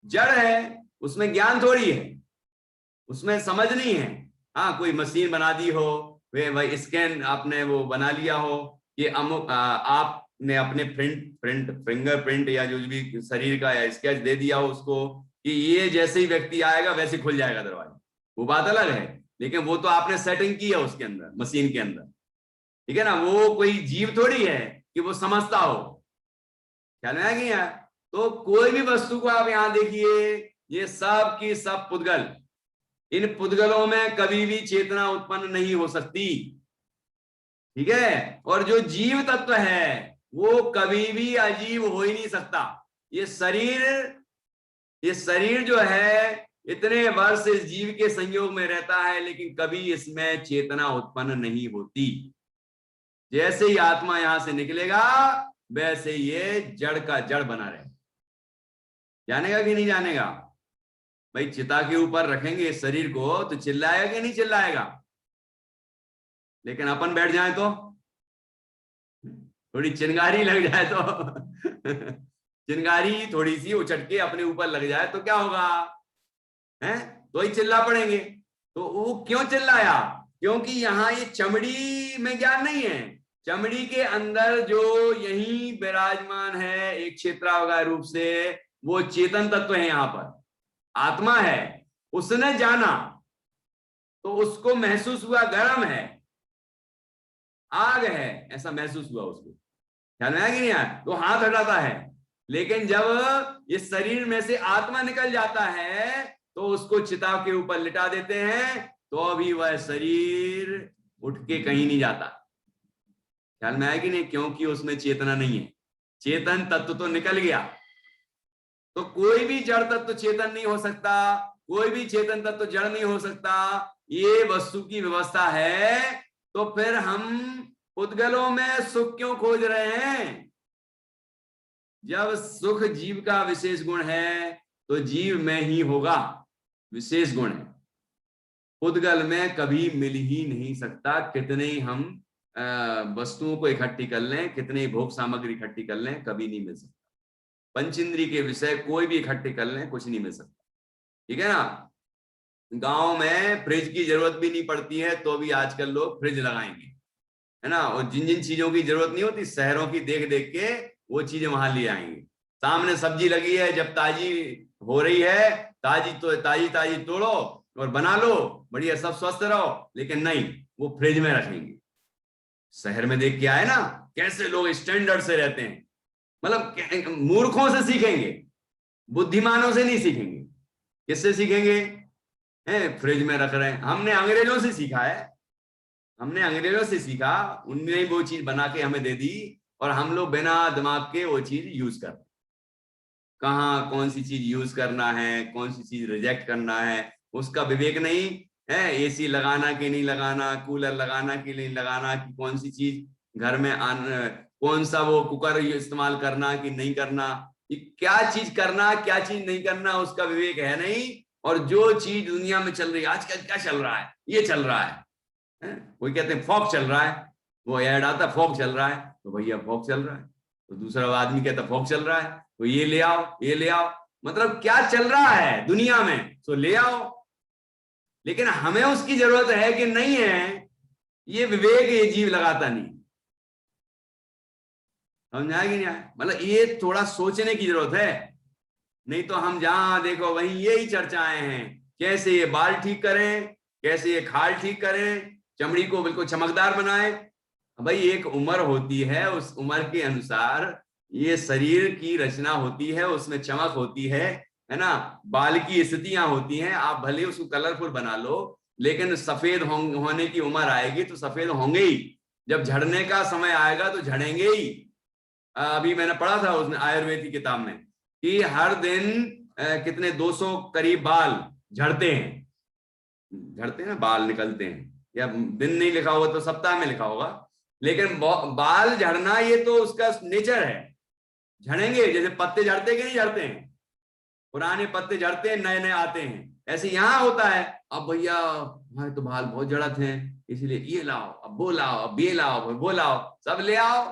जड़ है, उसमें ज्ञान थोड़ी है, उसमें समझ नहीं है। हाँ, कोई मशीन बना दी हो, वे स्कैन आपने वो बना लिया हो, ये अमुक आपने अपने फिंगरप्रिंट या जो भी शरीर का या स्केच दे दिया हो उसको कि ये जैसे ही व्यक्ति आएगा वैसे खुल जाएगा दरवाजा, वो बात अलग है। लेकिन वो तो आपने सेटिंग की है उसके अंदर, मशीन के अंदर, ठीक है ना। वो कोई जीव थोड़ी है कि वो समझता हो। ख्याल में आ गया? तो कोई भी वस्तु को आप यहां देखिए, ये सब की सब पुद्गल, इन पुद्गलों में कभी भी चेतना उत्पन्न नहीं हो सकती, ठीक है। और जो जीव तत्व है वो कभी भी अजीव हो ही नहीं सकता। ये शरीर जो है इतने वर्ष इस जीव के संयोग में रहता है, लेकिन कभी इसमें चेतना उत्पन्न नहीं होती। जैसे ही आत्मा यहां से निकलेगा वैसे ये जड़ का जड़ बना रहे। जानेगा कि नहीं जानेगा? भाई चिता के ऊपर रखेंगे इस शरीर को तो चिल्लाएगा कि नहीं चिल्लाएगा? लेकिन अपन बैठ जाए तो, थोड़ी चिंगारी लग जाए तो चिंगारी थोड़ी सी उछट के अपने ऊपर लग जाए तो क्या होगा? हैं? तो ही चिल्ला पड़ेंगे। तो वो क्यों चिल्लाया? क्योंकि यहाँ ये चमड़ी में ज्ञान नहीं है। चमड़ी के अंदर जो यही विराजमान है एक क्षेत्रावगाह रूप से, वो चेतन तत्व है, यहाँ पर आत्मा है। उसने जाना तो उसको महसूस हुआ गर्म है, आग है, ऐसा महसूस हुआ उसको। ख्याल में आया कि नहीं आया? तो हाथ हटाता है। लेकिन जब इस शरीर में से आत्मा निकल जाता है तो उसको चिता के ऊपर लिटा देते हैं, तो अभी वह शरीर उठ के कहीं नहीं जाता। ख्याल में आया कि नहीं? क्योंकि उसमें चेतना नहीं है। चेतन तत्व तो निकल गया। तो कोई भी जड़ तत्व चेतन नहीं हो सकता, कोई भी चेतन तत्व जड़ नहीं हो सकता। ये वस्तु की व्यवस्था है। तो फिर हम पुद्गलों में सुख क्यों खोज रहे हैं? जब सुख जीव का विशेष गुण है तो जीव में ही होगा, विशेष गुण है। पुद्गल में कभी मिल ही नहीं सकता। कितने ही हम वस्तुओं को इकट्ठी कर लें, कितने ही भोग सामग्री इकट्ठी कर लें, कभी नहीं मिल सकता। पंचेंद्रिय के विषय कोई भी इकट्ठे कर लें, कुछ नहीं मिल सकता, ठीक है ना। गांव में फ्रिज की जरूरत भी नहीं पड़ती है तो भी आजकल लोग फ्रिज लगाएंगे, है ना। और जिन जिन चीजों की जरूरत नहीं होती, शहरों की देख देख के वो चीजें वहां ले आएंगे। सामने सब्जी लगी है, जब ताजी हो रही है, ताजी तोड़ो और बना लो, बढ़िया, सब स्वस्थ रहो। लेकिन नहीं, वो फ्रिज में रखेंगे। शहर में देख के आए ना कैसे लोग स्टैंडर्ड से रहते हैं। मतलब मूर्खों से सीखेंगे, बुद्धिमानों से नहीं सीखेंगे। किससे सीखेंगे? फ्रिज में रख रहे हैं। हमने अंग्रेजों से सीखा है, हमने अंग्रेजों से सीखा। उनने वो चीज बना के हमें दे दी और हम लोग बिना दिमाग के वो चीज यूज कर। कहाँ कौन सी चीज यूज करना है, कौन सी चीज रिजेक्ट करना है, उसका विवेक नहीं है। एसी लगाना कि नहीं लगाना, कूलर लगाना कि नहीं लगाना, कि कौन सी चीज घर में कौन सा वो कुकर इस्तेमाल करना कि नहीं करना, क्या चीज करना क्या चीज नहीं करना, उसका विवेक है नहीं। और जो चीज दुनिया में चल रही है आजकल, क्या चल रहा है? ये चल रहा है, कोई कहते हैं फॉग चल रहा है, वो ऐड आता फॉग चल रहा है, तो भैया फॉग चल रहा है। तो दूसरा आदमी कहता फॉग चल रहा है, तो ये ले आओ, ये ले आओ। मतलब क्या चल रहा है दुनिया में तो ले आओ। लेकिन हमें उसकी जरूरत है कि नहीं है, ये विवेक ये जीव लगाता नहीं। समझा कि नहीं आया? मतलब ये थोड़ा सोचने की जरूरत है। नहीं तो हम जहां देखो वहीं यही चर्चाएं हैं, कैसे ये बाल ठीक करें, कैसे ये खाल ठीक करें, चमड़ी को बिल्कुल चमकदार बनाएं। भाई एक उम्र होती है, उस उम्र के अनुसार ये शरीर की रचना होती है, उसमें चमक होती है ना। बाल की स्थितियां होती हैं। आप भले उसको कलरफुल बना लो, लेकिन सफेद होने की उम्र आएगी तो सफेद होंगे ही। जब झड़ने का समय आएगा तो झड़ेंगे ही। अभी मैंने पढ़ा था उसने आयुर्वेद की किताब में कि हर दिन कितने 200 करीब बाल झड़ते हैं, झड़ते हैं ना, बाल निकलते हैं। या दिन नहीं लिखा होगा तो सप्ताह में लिखा होगा, लेकिन बाल झड़ना ये तो उसका नेचर है। झड़ेंगे, जैसे पत्ते झड़ते कि नहीं झड़ते हैं, पुराने पत्ते झड़ते हैं, नए नए आते हैं, ऐसे यहाँ होता है। अब भैया हमारे तो बाल बहुत झड़ते हैं, इसलिए ये लाओ, अब वो लाओ, अब ये लाओ, अब वो लाओ, सब ले आओ।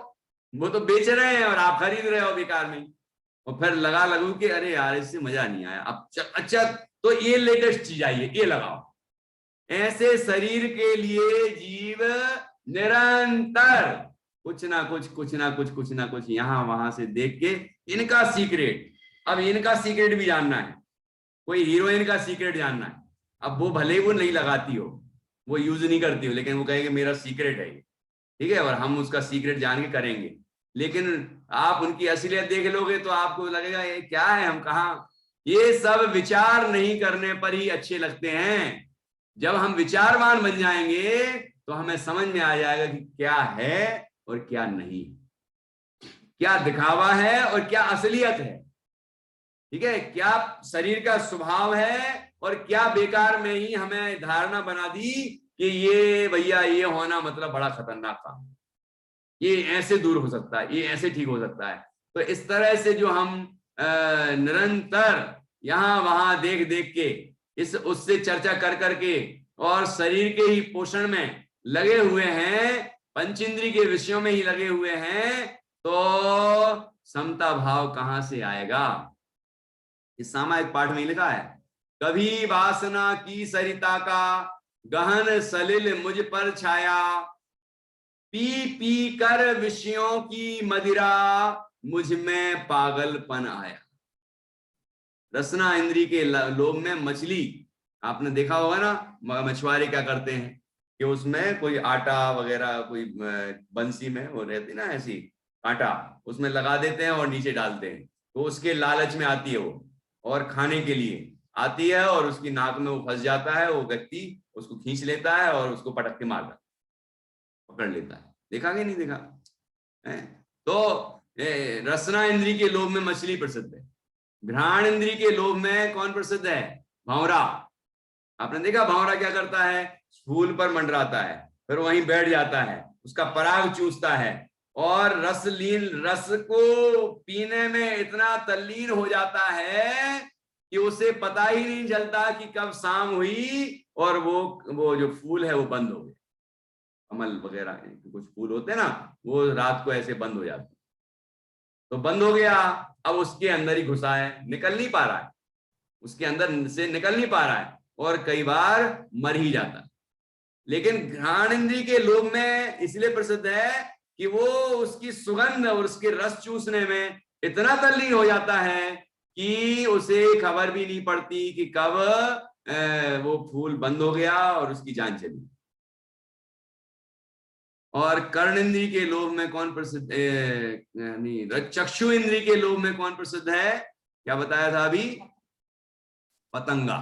वो तो बेच रहे हैं और आप खरीद रहे हो बेकार में। और फिर लगा लगू कि अरे यार इससे मजा नहीं आया, अब अच्छा तो ये लेटेस्ट चीज आई है, ये लगाओ। ऐसे शरीर के लिए जीव निरंतर कुछ ना कुछ यहां वहां से देख के इनका सीक्रेट, अब इनका सीक्रेट भी जानना है। कोई हीरोइन का सीक्रेट जानना है। अब वो भले वो नहीं लगाती हो, वो यूज नहीं करती हो, लेकिन वो कहेगी मेरा सीक्रेट है ये, ठीक है, और हम उसका सीक्रेट जान के करेंगे। लेकिन आप उनकी असलियत देख लोगे तो आपको लगेगा ये क्या है, हम कहा। ये सब विचार नहीं करने पर ही अच्छे लगते हैं। जब हम विचारवान बन जाएंगे तो हमें समझ में आ जाएगा कि क्या है और क्या नहीं, क्या दिखावा है और क्या असलियत है। ठीक है, क्या शरीर का स्वभाव है और क्या बेकार में ही हमें धारणा बना दी कि ये भैया ये होना मतलब बड़ा खतरनाक था, ये ऐसे दूर हो सकता है, ये ऐसे ठीक हो सकता है। तो इस तरह से जो हम निरंतर यहां वहां देख देख के इस उससे चर्चा कर करके और शरीर के ही पोषण में लगे हुए हैं, पंचेंद्रिय के विषयों में ही लगे हुए हैं, तो समता भाव कहां से आएगा। इस सामायिक पाठ में लिखा है, कभी वासना की सरिता का गहन सलिल मुझ पर छाया, पी पी कर विषयों की मदिरा मुझ में पागलपन आया। रसना इंद्री के लोभ में मछली, आपने देखा होगा ना, मछुआरे क्या करते हैं कि उसमें कोई आटा वगैरह कोई बंसी में वो रहती ना ऐसी कांटा, उसमें लगा देते हैं और नीचे डालते हैं, तो उसके लालच में आती है वो और खाने के लिए आती है और उसकी नाक में वो फंस जाता है, वो व्यक्ति उसको खींच लेता है और उसको पटक के मारता, पकड़ लेता है। देखा कि नहीं देखा है? तो रसना इंद्री के लोभ में मछली प्रसिद्ध है, घ्राण इंद्री के लोभ में कौन प्रसिद्ध है, भंवरा। आपने देखा भंवरा क्या करता है, फूल पर मंडराता है, फिर वहीं बैठ जाता है, उसका पराग चूसता है और रस को पीने में इतना तल्लीन हो जाता है कि उसे पता ही नहीं चलता कि कब शाम हुई और वो जो फूल है वो बंद हो गया। कमल वगैरह कुछ फूल होते हैं ना, वो रात को ऐसे बंद हो जाते, तो बंद हो गया, अब उसके अंदर ही घुसा है, निकल नहीं पा रहा है, उसके अंदर से निकल नहीं पा रहा है और कई बार मर ही जाता है। लेकिन घ्राण इंद्री के लोभ में इसलिए प्रसिद्ध है कि वो उसकी सुगंध और उसके रस चूसने में इतना तल्लीन हो जाता है कि उसे खबर भी नहीं पड़ती कि कब वो फूल बंद हो गया और उसकी जान चली। और कर्ण इंद्री के लोभ में कौन प्रसिद्ध, नहीं, चक्षु इंद्री के लोभ में कौन प्रसिद्ध है, क्या बताया था अभी, पतंगा।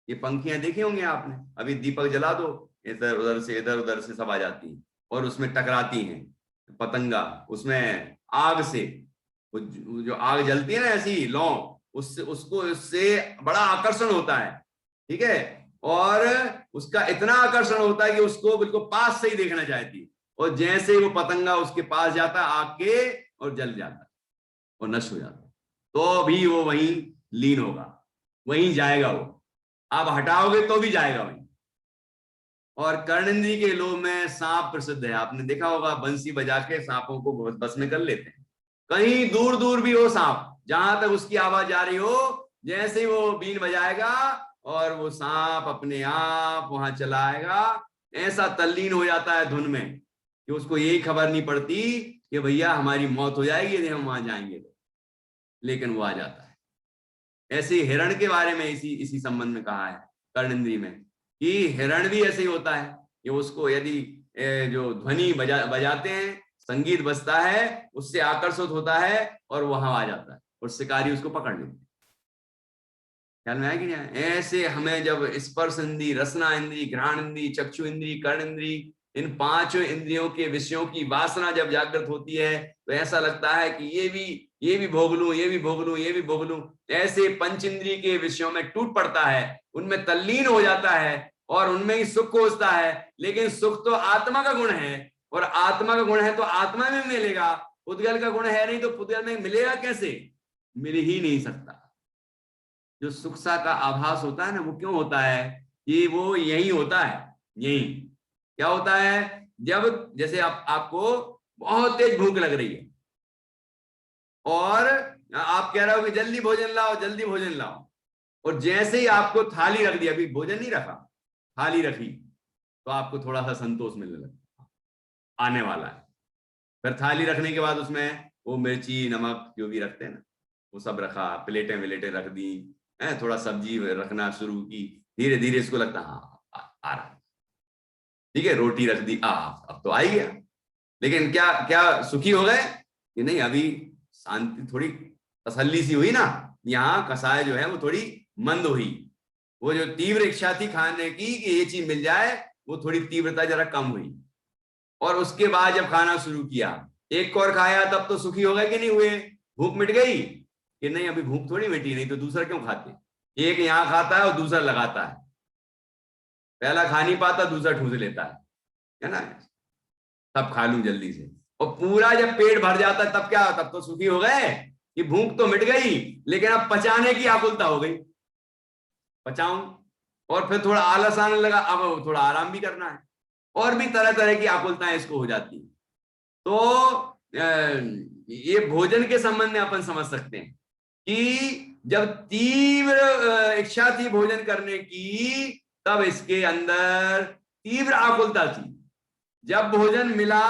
ये पंखियां देखी होंगी आपने, अभी दीपक जला दो, इधर उधर से सब आ जाती हैं और उसमें टकराती हैं, पतंगा उसमें आग से, वो जो आग जलती है ना ऐसी लौ, उससे उसको उससे बड़ा आकर्षण होता है। ठीक है, और उसका इतना आकर्षण होता है कि उसको बिल्कुल पास से ही देखना चाहती है, और जैसे ही वो पतंगा उसके पास जाता है आग के, और जल जाता है और नष्ट हो जाता है, तो भी वो वहीं लीन होगा, वहीं जाएगा वो, आप हटाओगे तो भी जाएगा वहीं। और कर्णेंद्री के लोभ में सांप प्रसिद्ध है, आपने देखा होगा बंसी बजा के सांपों को बस में कर लेते हैं, कहीं दूर दूर भी हो सांप, जहां तक उसकी आवाज जा रही हो, जैसे ही वो बीन बजाएगा और वो सांप अपने आप वहां चला आएगा, ऐसा तल्लीन हो जाता है धुन में कि उसको यही खबर नहीं पड़ती कि भैया हमारी मौत हो जाएगी यदि हम वहां जाएंगे तो, लेकिन वो आ जाता है। ऐसे हिरण के बारे में इसी इसी संबंध में कहा है कर्णेंद्री में कि हिरण भी ऐसे ही होता है कि उसको यदि जो ध्वनि बजाते हैं, संगीत बजता है, उससे आकर्षित होता है और वहां आ जाता है और शिकारी उसको पकड़ लेते हैं। ख्याल में आया कि नहीं? ऐसे हमें जब स्पर्श इंद्री, रसना इंद्री, घ्राण इंद्री, चक्षु इंद्री, कर्ण इंद्री, इन पांचों इंद्रियों के विषयों की वासना जब जागृत होती है तो ऐसा लगता है कि ये भी भोग लूं, ये भी भोग लूं, ये भी भोग लूं, ऐसे पंच इंद्रिय के विषयों में टूट पड़ता है, उनमें तल्लीन हो जाता है और उनमें ही सुख खोजता है। लेकिन सुख तो आत्मा का गुण है और आत्मा का गुण है तो आत्मा में मिलेगा, पुद्गल का गुण है नहीं तो पुद्गल में मिलेगा कैसे, मिल ही नहीं सकता। जो सुख सा का आभास होता है ना, वो क्यों होता है कि वो यही होता है, यही क्या होता है, जब जैसे आपको बहुत तेज भूख लग रही है और आप कह रहे हो कि जल्दी भोजन लाओ, जल्दी भोजन लाओ, और जैसे ही आपको थाली रख दी, अभी भोजन नहीं रखा, थाली रखी, तो आपको थोड़ा सा संतोष मिलने लगता, आने वाला है। फिर थाली रखने के बाद उसमें वो मिर्ची नमक जो भी रखते हैं ना, वो सब रखा, प्लेटें विलेटें रख दी, थोड़ा सब्जी रखना शुरू की, धीरे धीरे इसको लगता हाँ आ रहा है, ठीक है, रोटी रख दी, अब तो आ ही गया। लेकिन क्या क्या सुखी हो गए कि नहीं, अभी शांति थोड़ी तसल्ली सी हुई ना, यहाँ कसाय जो है वो थोड़ी मंद हुई, वो जो तीव्र इच्छा थी खाने की कि ये चीज मिल जाए, वो थोड़ी तीव्रता जरा कम हुई। और उसके बाद जब खाना शुरू किया, एक और खाया, तब तो सुखी हो गए कि नहीं हुए? भूख मिट गई कि नहीं? अभी भूख थोड़ी मिटी, नहीं तो दूसरा क्यों खाते? एक यहां खाता है और दूसरा लगाता है, पहला खा नहीं पाता, दूसरा ठूस लेता है ना, तब खा लूं जल्दी से। और पूरा जब पेट भर जाता है तब क्या, तब तो सुखी हो गए कि भूख तो मिट गई, लेकिन अब पचाने की आकुलता हो गई, पचाऊं। और फिर थोड़ा आलस आने लगा, अब थोड़ा आराम भी करना है, और भी तरह तरह की आकुलताएं इसको हो जाती है। तो ये भोजन के संबंध में अपन समझ सकते हैं कि जब तीव्र इच्छा थी भोजन करने की, तब इसके अंदर तीव्र आकुलता थी। जब भोजन मिला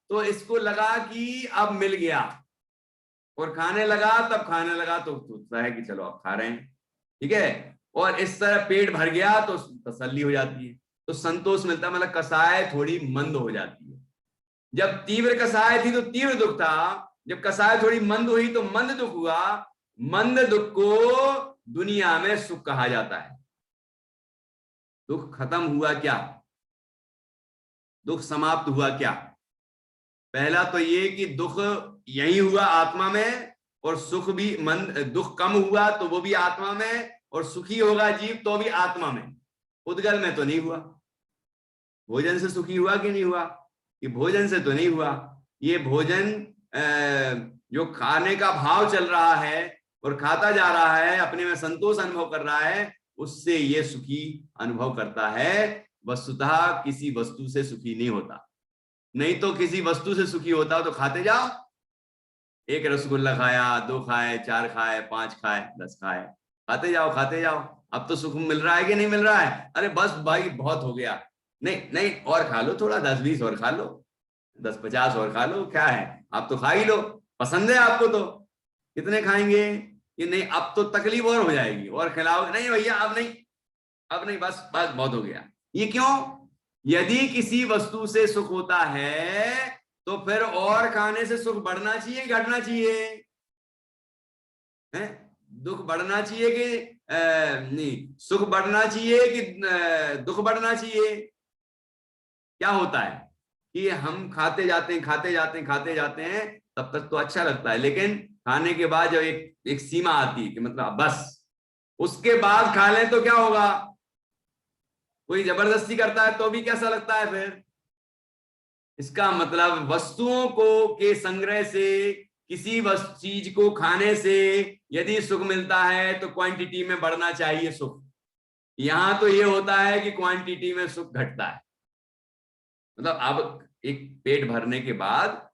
तो इसको लगा कि अब मिल गया, और खाने लगा, तब खाने लगा तो सोचता है कि चलो अब खा रहे हैं, ठीक है। और इस तरह पेट भर गया तो तसल्ली हो जाती है, तो संतोष मिलता है, मतलब कसाय थोड़ी मंद हो जाती है। जब तीव्र कसाय थी तो तीव्र दुख था, जब कसाय थोड़ी मंद हुई तो मंद दुख हुआ। मंद दुख को दुनिया में सुख कहा जाता है। दुख खत्म हुआ क्या? दुख समाप्त हुआ क्या? पहला तो ये कि दुख यही हुआ आत्मा में, और सुख भी मंद, दुख कम हुआ तो वो भी आत्मा में, और सुखी होगा जीव तो भी आत्मा में, उद्गल में तो नहीं हुआ। भोजन से सुखी हुआ कि नहीं हुआ? ये भोजन से तो नहीं हुआ। ये भोजन जो खाने का भाव चल रहा है और खाता जा रहा है, अपने में संतोष अनुभव कर रहा है, उससे ये सुखी अनुभव करता है। वस्तुतः किसी वस्तु से सुखी नहीं होता, नहीं तो किसी वस्तु से सुखी होता तो खाते जाओ, एक रसगुल्ला खाया, 2 खाए, 4 खाए, 5 खाए, 10 खाए, खाते जाओ खाते जाओ। अब तो सुख मिल रहा है कि नहीं मिल रहा है? अरे बस भाई बहुत हो गया, नहीं नहीं और खा लो, थोड़ा 10-20 और खा लो, 10-50 और खा लो, क्या है, आप तो खा ही लो, पसंद है आपको तो। कितने खाएंगे? कि नहीं अब तो तकलीफ और हो जाएगी, और खिलाओगे, नहीं भैया अब नहीं, अब नहीं, बस बस बहुत हो गया। ये क्यों? यदि किसी वस्तु से सुख होता है तो फिर और खाने से सुख बढ़ना चाहिए, घटना चाहिए? है? दुख बढ़ना चाहिए कि नहीं, सुख बढ़ना चाहिए कि दुख बढ़ना चाहिए? क्या होता है कि हम खाते जाते हैं खाते जाते हैं खाते जाते हैं, तब तक तो अच्छा लगता है, लेकिन खाने के बाद जब एक एक सीमा आती है कि मतलब बस, उसके बाद खा लें तो क्या होगा? कोई जबरदस्ती करता है तो भी कैसा लगता है फिर? इसका मतलब वस्तुओं को के संग्रह से, किसी चीज को खाने से यदि सुख मिलता है तो क्वांटिटी में बढ़ना चाहिए सुख। यहां तो ये होता है कि क्वांटिटी में सुख घटता है। मतलब अब एक पेट भरने के बाद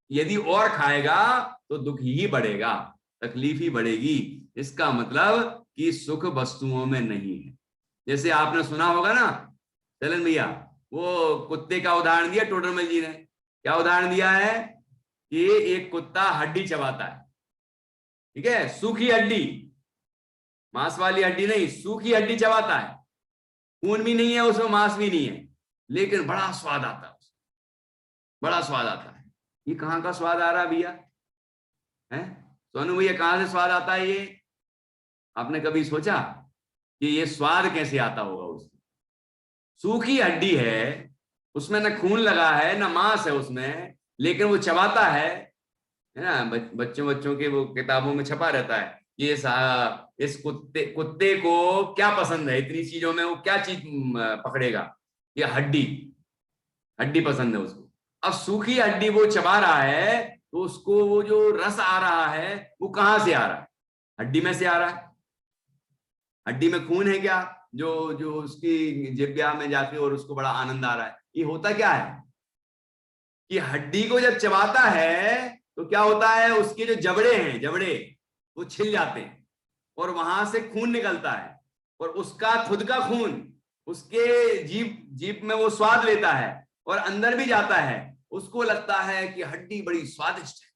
यदि और खाएगा तो दुख ही बढ़ेगा, तकलीफ ही बढ़ेगी। इसका मतलब कि सुख वस्तुओं में नहीं है। जैसे आपने सुना होगा ना चलन भैया, वो कुत्ते का उदाहरण दिया टोडरमल जी ने। क्या उदाहरण दिया है? कि एक कुत्ता हड्डी चबाता है, ठीक है, सूखी हड्डी, मांस वाली हड्डी नहीं, सूखी हड्डी चबाता है, खून भी नहीं है उसमें, मांस भी नहीं है, लेकिन बड़ा स्वाद आता है, बड़ा स्वाद आता है। ये कहाँ का स्वाद आ रहा है भैया? है सोनू भैया, कहाँ से स्वाद आता है ये? आपने कभी सोचा कि ये स्वाद कैसे आता होगा उसमें? सूखी हड्डी है, उसमें न खून लगा है न मांस है उसमें, लेकिन वो चबाता है ना। बच्चों के वो किताबों में छपा रहता है ये इस कुत्ते को क्या पसंद है, इतनी चीजों में वो क्या चीज पकड़ेगा? ये हड्डी, हड्डी पसंद है उसको। अब सूखी हड्डी वो चबा रहा है तो उसको वो जो रस आ रहा है वो कहां से आ रहा है? हड्डी में से आ रहा है। हड्डी में खून है क्या जो जो उसकी जिह्वा में जाके और उसको बड़ा आनंद आ रहा है? ये होता क्या है कि हड्डी को जब चबाता है तो क्या होता है, उसके जो जबड़े हैं, जबड़े वो छिल जाते हैं और वहां से खून निकलता है, और उसका खुद का खून उसके जीभ जीभ में वो स्वाद लेता है और अंदर भी जाता है, उसको लगता है कि हड्डी बड़ी स्वादिष्ट है।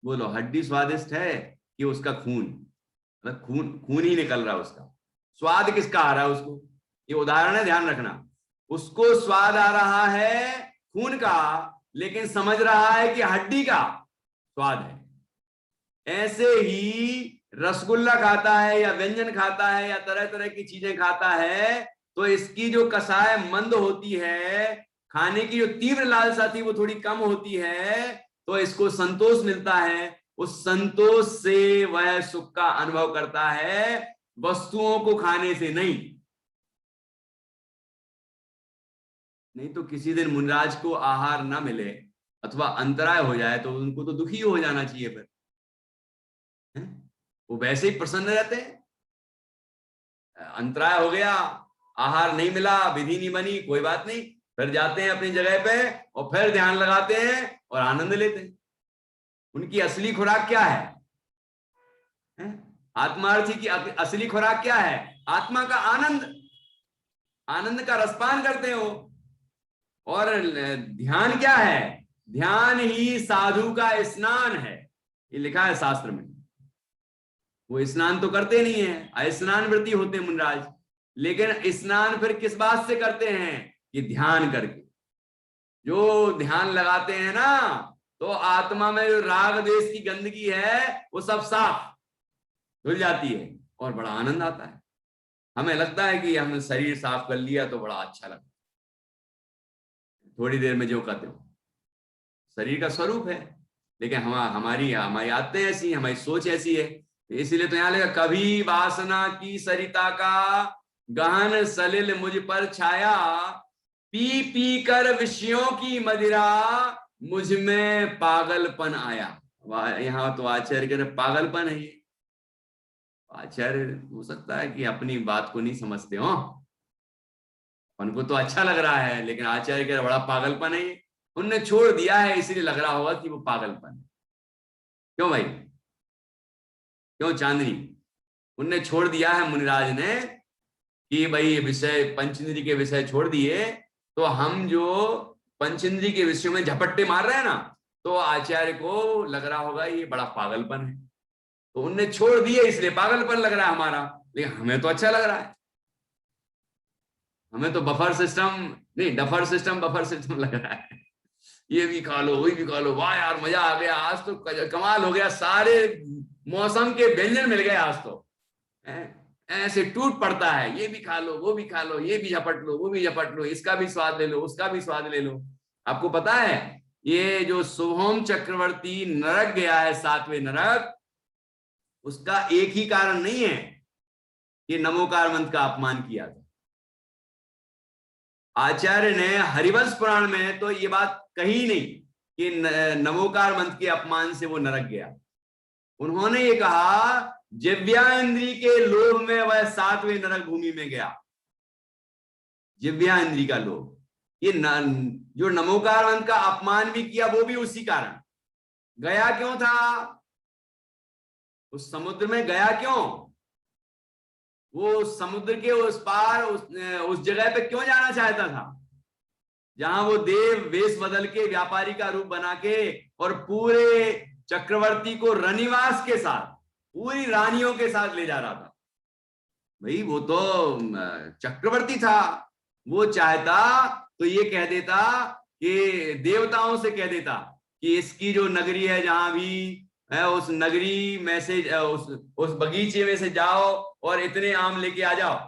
बोलो, हड्डी स्वादिष्ट है कि उसका खून? मतलब खून खून ही निकल रहा है उसका, स्वाद किसका आ रहा है उसको? ये उदाहरण है, ध्यान रखना। उसको स्वाद आ रहा है खून का, लेकिन समझ रहा है कि हड्डी का स्वाद है। ऐसे ही रसगुल्ला खाता है या व्यंजन खाता है या तरह तरह की चीजें खाता है, तो इसकी जो कसाय मंद होती है, खाने की जो तीव्र लालसा थी वो थोड़ी कम होती है, तो इसको संतोष मिलता है। उस संतोष से वह सुख का अनुभव करता है, वस्तुओं को खाने से नहीं। नहीं तो किसी दिन मुनिराज को आहार ना मिले अथवा अंतराय हो जाए तो उनको तो दुखी हो जाना चाहिए फिर, है? वो वैसे ही प्रसन्न रहते हैं। अंतराय हो गया, आहार नहीं मिला, विधि नहीं बनी, कोई बात नहीं, फिर जाते हैं अपनी जगह पे और फिर ध्यान लगाते हैं और आनंद लेते हैं। उनकी असली खुराक क्या है? आत्मार्थी की असली खुराक क्या है? आत्मा का आनंद, आनंद का रसपान करते हो। और ध्यान क्या है? ध्यान ही साधु का स्नान है, ये लिखा है शास्त्र में। वो स्नान तो करते नहीं है, स्नान वृत्ति होते हैं मुनिराज, लेकिन स्नान फिर किस बात से करते हैं? ये ध्यान करके। जो ध्यान लगाते हैं ना, तो आत्मा में जो राग द्वेष की गंदगी है वो सब साफ धुल जाती है और बड़ा आनंद आता है। हमें लगता है कि हमने शरीर साफ कर लिया तो बड़ा अच्छा लगता है, थोड़ी देर में जो कहते हो, शरीर का स्वरूप है, लेकिन हमारी हमारी आदतें ऐसी, हमारी सोच ऐसी है। इसीलिए तो यहाँ लिखा, कभी वासना की सरिता का गहन सलिल मुझ पर छाया, पी पी कर विषयों की मदिरा मुझ में पागलपन आया। यहाँ तो आचार्य कह रहे पागलपन है ये। आचार्य हो सकता है कि अपनी बात को नहीं समझते हो, उनको तो अच्छा लग रहा है, लेकिन आचार्य कह रहे बड़ा पागलपन है ये। उनने छोड़ दिया है इसलिए लग रहा होगा कि वो पागलपन है। क्यों भाई, क्यों चांदनी? उनने छोड़ दिया है मुनिराज ने कि भाई विषय पंचेंद्रिय के विषय छोड़ दिए, तो हम जो पंचेंद्रिय के विषयों में झपट्टे मार रहे हैं ना, तो आचार्य को लग रहा होगा ये बड़ा पागलपन है, तो उनने छोड़ दिए इसलिए पागलपन लग रहा है हमारा, लेकिन हमें तो अच्छा लग रहा है। हमें तो बफर सिस्टम नहीं, डफर सिस्टम बफर सिस्टम लग रहा है। ये भी खा लो, वही भी खा लो, वाह यार मजा आ गया, आज तो कमाल हो गया, सारे मौसम के व्यंजन मिल गए आज तो, ऐसे टूट पड़ता है, ये भी खा लो, वो भी खा लो, ये भी झपट लो, वो भी झपट लो, इसका भी स्वाद ले लो, उसका भी स्वाद ले लो। आपको पता है ये जो शुभम चक्रवर्ती नरक गया है, 7वें नरक, उसका एक ही कारण नहीं है कि नमोकार मंत्र का अपमान किया था। आचार्य ने हरिवंश पुराण में तो ये बात कही नहीं कि नमोकार मंत्र के अपमान से वो नरक गया। उन्होंने ये कहा जिव्या इंद्री के लोभ में वह 7वें नरक भूमि में गया। जिव्या इंद्री का लोभ, ये जो नमोकार मंत्र का अपमान भी किया वो भी उसी कारण गया। क्यों था उस समुद्र में, गया क्यों? वो समुद्र के उस पार उस जगह पे क्यों जाना चाहता था जहां वो देव वेश बदल के व्यापारी का रूप बना के और पूरे चक्रवर्ती को रनिवास के साथ, पूरी रानियों के साथ ले जा रहा था। भाई वो तो चक्रवर्ती था, वो चाहता तो ये कह देता कि देवताओं से कह देता कि इसकी जो नगरी है जहां भी है, उस नगरी में से उस बगीचे में से जाओ और इतने आम लेके आ जाओ।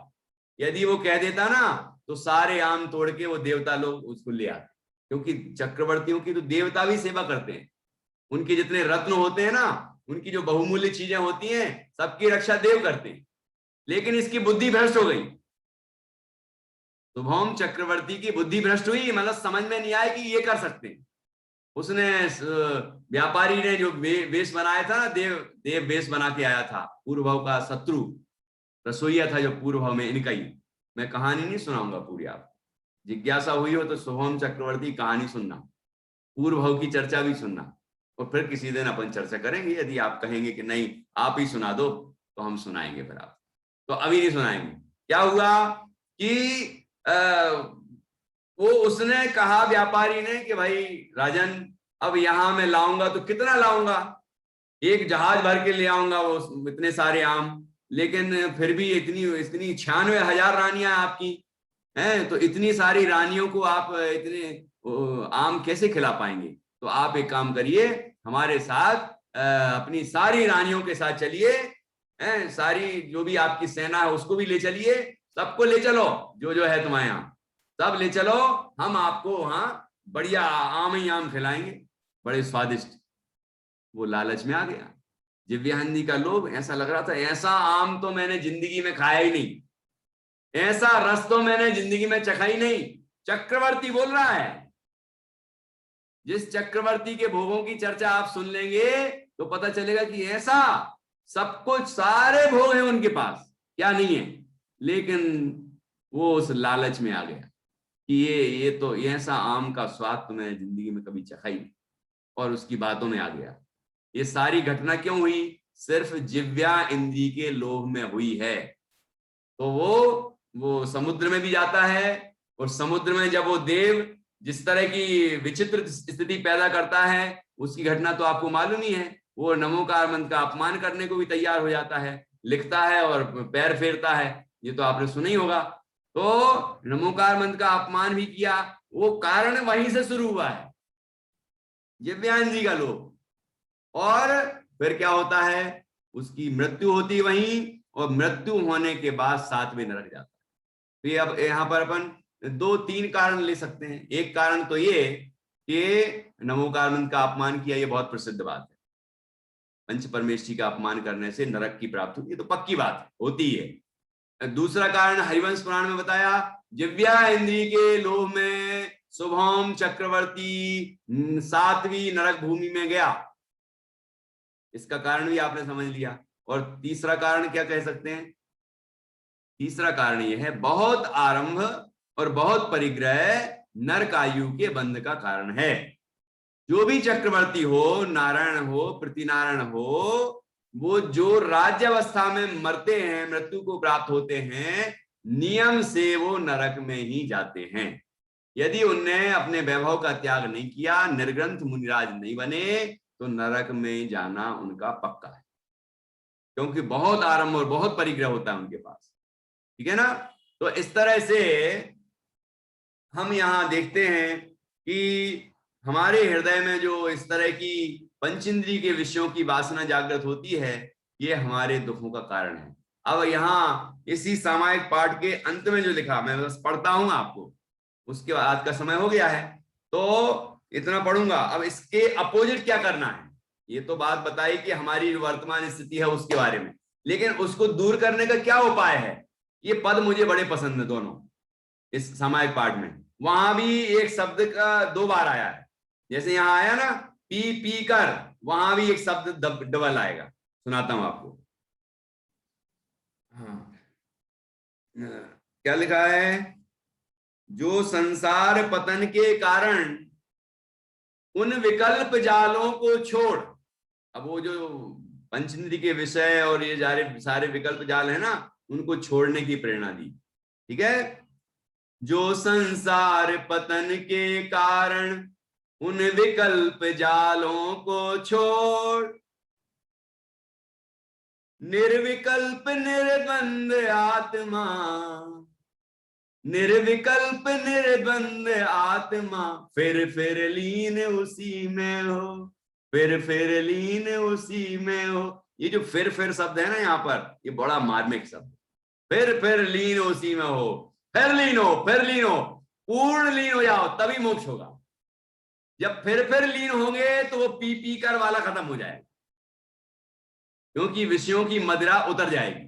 यदि वो कह देता ना तो सारे आम तोड़ के वो देवता लोग उसको ले आते, क्योंकि चक्रवर्तियों की तो देवता भी सेवा करते हैं। उनके जितने रत्न होते हैं ना, उनकी जो बहुमूल्य चीजें होती हैं, सबकी रक्षा देव करते हैं। लेकिन इसकी बुद्धि भ्रष्ट हो गई, शुभम चक्रवर्ती की बुद्धि भ्रष्ट हुई, मतलब समझ में नहीं आया कि ये कर सकते हैं। उसने व्यापारी ने जो वेश बनाया था ना, देव वेश बना के आया था, पूर्व भाव का शत्रु रसोईया था जो पूर्व भाव में इनका ही। मैं कहानी नहीं सुनाऊंगा पूरी, आप जिज्ञासा हुई हो तो शुभम चक्रवर्ती कहानी सुनना, पूर्व भाव की चर्चा भी सुनना, और फिर किसी दिन अपन चर्चा करेंगे। यदि आप कहेंगे कि नहीं आप ही सुना दो तो हम सुनाएंगे, फिर आप तो अभी नहीं सुनाएंगे। क्या हुआ कि वो उसने कहा व्यापारी ने कि भाई राजन, अब यहां मैं लाऊंगा तो कितना लाऊंगा, एक जहाज भर के ले आऊंगा वो इतने सारे आम, लेकिन फिर भी इतनी 96,000 रानियां आपकी हैं, तो इतनी सारी रानियों को आप इतने आम कैसे खिला पाएंगे? तो आप एक काम करिए, हमारे साथ अपनी सारी रानियों के साथ चलिए है, सारी जो भी आपकी सेना है उसको भी ले चलिए, सबको ले चलो, जो जो है तुम्हारे यहाँ सब ले चलो, हम आपको वहां बढ़िया आम ही आम खिलाएंगे, बड़े स्वादिष्ट। वो लालच में आ गया, दिव्यानंदी का लोभ, ऐसा लग रहा था ऐसा आम तो मैंने जिंदगी में खाया ही नहीं, ऐसा रस तो मैंने जिंदगी में चखा ही नहीं। चक्रवर्ती बोल रहा है, जिस चक्रवर्ती के भोगों की चर्चा आप सुन लेंगे तो पता चलेगा कि ऐसा सब कुछ, सारे भोग हैं उनके पास, क्या नहीं है, लेकिन वो उस लालच में आ गया कि ये तो ऐसा आम का स्वाद तो मैंने जिंदगी में कभी चखा ही नहीं, और उसकी बातों में आ गया। ये सारी घटना क्यों हुई? सिर्फ जिव्या इंद्री के लोभ में हुई है। तो वो समुद्र में भी जाता है, और समुद्र में जब वो देव जिस तरह की विचित्र स्थिति पैदा करता है, उसकी घटना तो आपको मालूम ही है। वो नमोकार मंत्र का अपमान करने को भी तैयार हो जाता है, लिखता है और पैर फेरता है, ये तो आपने सुना ही होगा। तो नमोकार मंत्र का अपमान भी किया, वो कारण वहीं से शुरू हुआ है, दिव्यान जी का लोभ। और फिर क्या होता है, उसकी मृत्यु होती वहीं, और मृत्यु होने के बाद 7वें नरक जाता है। तो ये अब यहाँ पर अपन 2-3 कारण ले सकते हैं। एक कारण तो ये कि नमोकार मंत्र का अपमान किया, ये बहुत प्रसिद्ध बात है, पंच परमेष्ठी का अपमान करने से नरक की प्राप्ति होती है, तो पक्की बात है, होती है। दूसरा कारण हरिवंश पुराण में बताया, जिव्या इंद्री के लोभ में शुभम चक्रवर्ती 7वीं नरक भूमि में गया, इसका कारण भी आपने समझ लिया। और तीसरा कारण क्या कह सकते हैं? तीसरा कारण यह है, बहुत आरंभ और बहुत परिग्रह नरकायु के बंध का कारण है। जो भी चक्रवर्ती हो, नारायण हो, प्रतिनारायण हो, वो जो राज्य अवस्था में मरते हैं, मृत्यु को प्राप्त होते हैं, नियम से वो नरक में ही जाते हैं। यदि उनने अपने वैभव का त्याग नहीं किया, निर्ग्रंथ मुनिराज नहीं बने, तो नरक में जाना उनका पक्का है, क्योंकि बहुत आरंभ और बहुत परिग्रह होता है उनके पास, ठीक है ना। तो इस तरह से हम यहाँ देखते हैं कि हमारे हृदय में जो इस तरह की पंचेंद्रिय के विषयों की वासना जागृत होती है, ये हमारे दुखों का कारण है। अब यहाँ इसी सामायिक पाठ के अंत में जो लिखा, मैं बस पढ़ता हूं आपको, उसके बाद आज का समय हो गया है तो इतना पढ़ूंगा। अब इसके अपोजिट क्या करना है, ये तो बात बताई कि हमारी वर्तमान स्थिति है उसके बारे में, लेकिन उसको दूर करने का क्या उपाय है। ये पद मुझे बड़े पसंद है दोनों, इस सामायिक पाठ में। वहां भी एक शब्द का 2 बार आया है, जैसे यहाँ आया ना पी पी कर, वहां भी एक शब्द डबल आएगा, सुनाता हूं आपको। हाँ, क्या लिखा है, जो संसार पतन के कारण उन विकल्प जालों को छोड़। अब वो जो पंचेंद्रिय के विषय और ये सारे विकल्प जाल है ना, उनको छोड़ने की प्रेरणा दी, ठीक है। जो संसार पतन के कारण उन विकल्प जालों को छोड़, निर्विकल्प निर्बंध आत्मा, निर्विकल्प निर्बंध आत्मा, फिर लीन उसी में हो, फिर लीन उसी में हो। ये जो फिर शब्द है ना यहाँ पर, ये बड़ा मार्मिक शब्द, फिर लीन उसी में हो, फिर लीन हो, पूर्ण लीन हो जाओ, तभी मोक्ष होगा। जब फिर लीन होंगे तो वो पी कर वाला खत्म हो जाएगा, क्योंकि विषयों की मदिरा उतर जाएगी,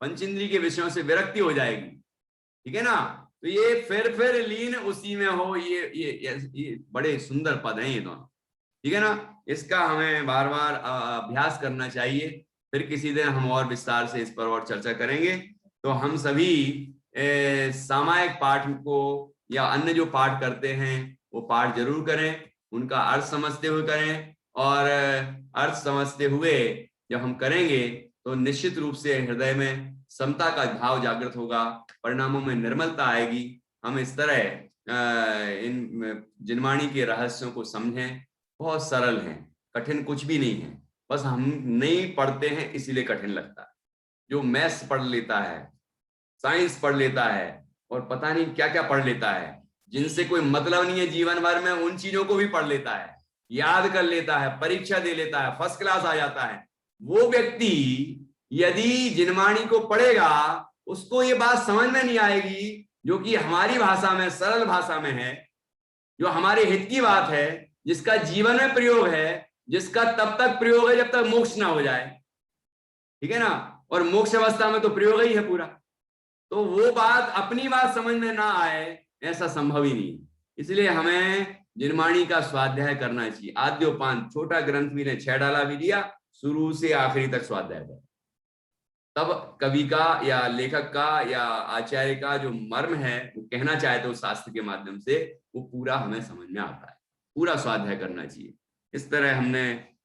पंचेंद्रिय के विषयों से विरक्ति हो जाएगी, ठीक है ना। तो ये फिर लीन उसी में हो, ये बड़े सुंदर पद हैं ये दोनों, ठीक है ना। इसका हमें बार बार अभ्यास करना चाहिए, फिर किसी दिन हम और विस्तार से इस पर और चर्चा करेंगे। तो हम सभी सामायिक पाठ को या अन्य जो पाठ करते हैं वो पाठ जरूर करें, उनका अर्थ समझते हुए करें, और अर्थ समझते हुए जब हम करेंगे तो निश्चित रूप से हृदय में समता का भाव जागृत होगा, परिणामों में निर्मलता आएगी। हम इस तरह इन जिनवाणी के रहस्यों को समझें, बहुत सरल हैं, कठिन कुछ भी नहीं है, बस हम नहीं पढ़ते हैं इसीलिए कठिन लगता है। जो मैथ्स पढ़ लेता है, साइंस पढ़ लेता है और पता नहीं क्या क्या पढ़ लेता है, जिनसे कोई मतलब नहीं है जीवन भर में, उन चीजों को भी पढ़ लेता है, याद कर लेता है, परीक्षा दे लेता है, फर्स्ट क्लास आ जाता है, वो व्यक्ति यदि जिनवाणी को पढ़ेगा उसको ये बात समझ में नहीं आएगी, जो कि हमारी भाषा में, सरल भाषा में है, जो हमारे हित की बात है, जिसका जीवन में प्रयोग है, जिसका तब तक प्रयोग है जब तक मोक्ष ना हो जाए, ठीक है ना, और मोक्ष अवस्था में तो प्रयोग ही है पूरा। तो वो बात, अपनी बात समझ में ना आए, ऐसा संभव ही नहीं। इसलिए हमें जिनवाणी का स्वाध्याय करना चाहिए। आद्योपांत छोटा ग्रंथ भी ने 6 डाला भी दिया, शुरू से आखिरी तक स्वाध्याय है। तब कवि का या लेखक का या आचार्य का जो मर्म है, वो कहना चाहते हो शास्त्र के माध्यम से, वो पूरा हमें समझ में आता है। पूरा स्वाध्याय करना चाहिए। इस तरह हमने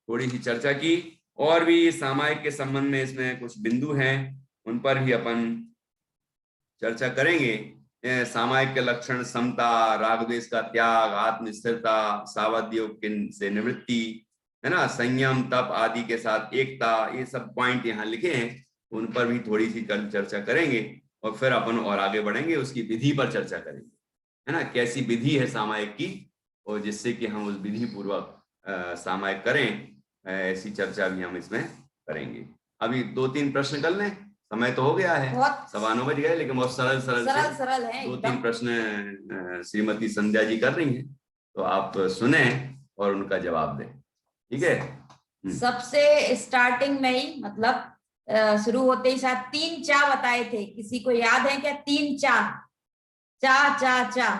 थोड़ी सी चर्चा की, और भी सामायिक के संबंध में इसमें कुछ बिंदु हैं, उन पर भी अपन चर्चा करेंगे। सामायिक के लक्षण समता, राग द्वेष का त्याग, आत्मस्थिरता, सावध से निवृत्ति, है ना, संयम, तप आदि के साथ एकता, ये सब पॉइंट यहाँ लिखे हैं, उन पर भी थोड़ी सी कल चर्चा करेंगे। और फिर अपन और आगे बढ़ेंगे, उसकी विधि पर चर्चा करेंगे, है ना, कैसी विधि है सामायिक की, और जिससे कि हम उस विधि पूर्वक सामायिक करें, ऐसी चर्चा भी हम इसमें करेंगे। अभी 2-3 प्रश्न कर लें, समय तो हो गया है, 9:15 बज गए, लेकिन बहुत सरल सरल है। 2-3 प्रश्न श्रीमती संध्या जी कर रही हैं, तो आप सुने और उनका जवाब दें, ठीक है। सबसे स्टार्टिंग में ही, मतलब शुरू होते ही साथ 3 चा बताए थे, किसी को याद है क्या? 3 चा, चा चा चा,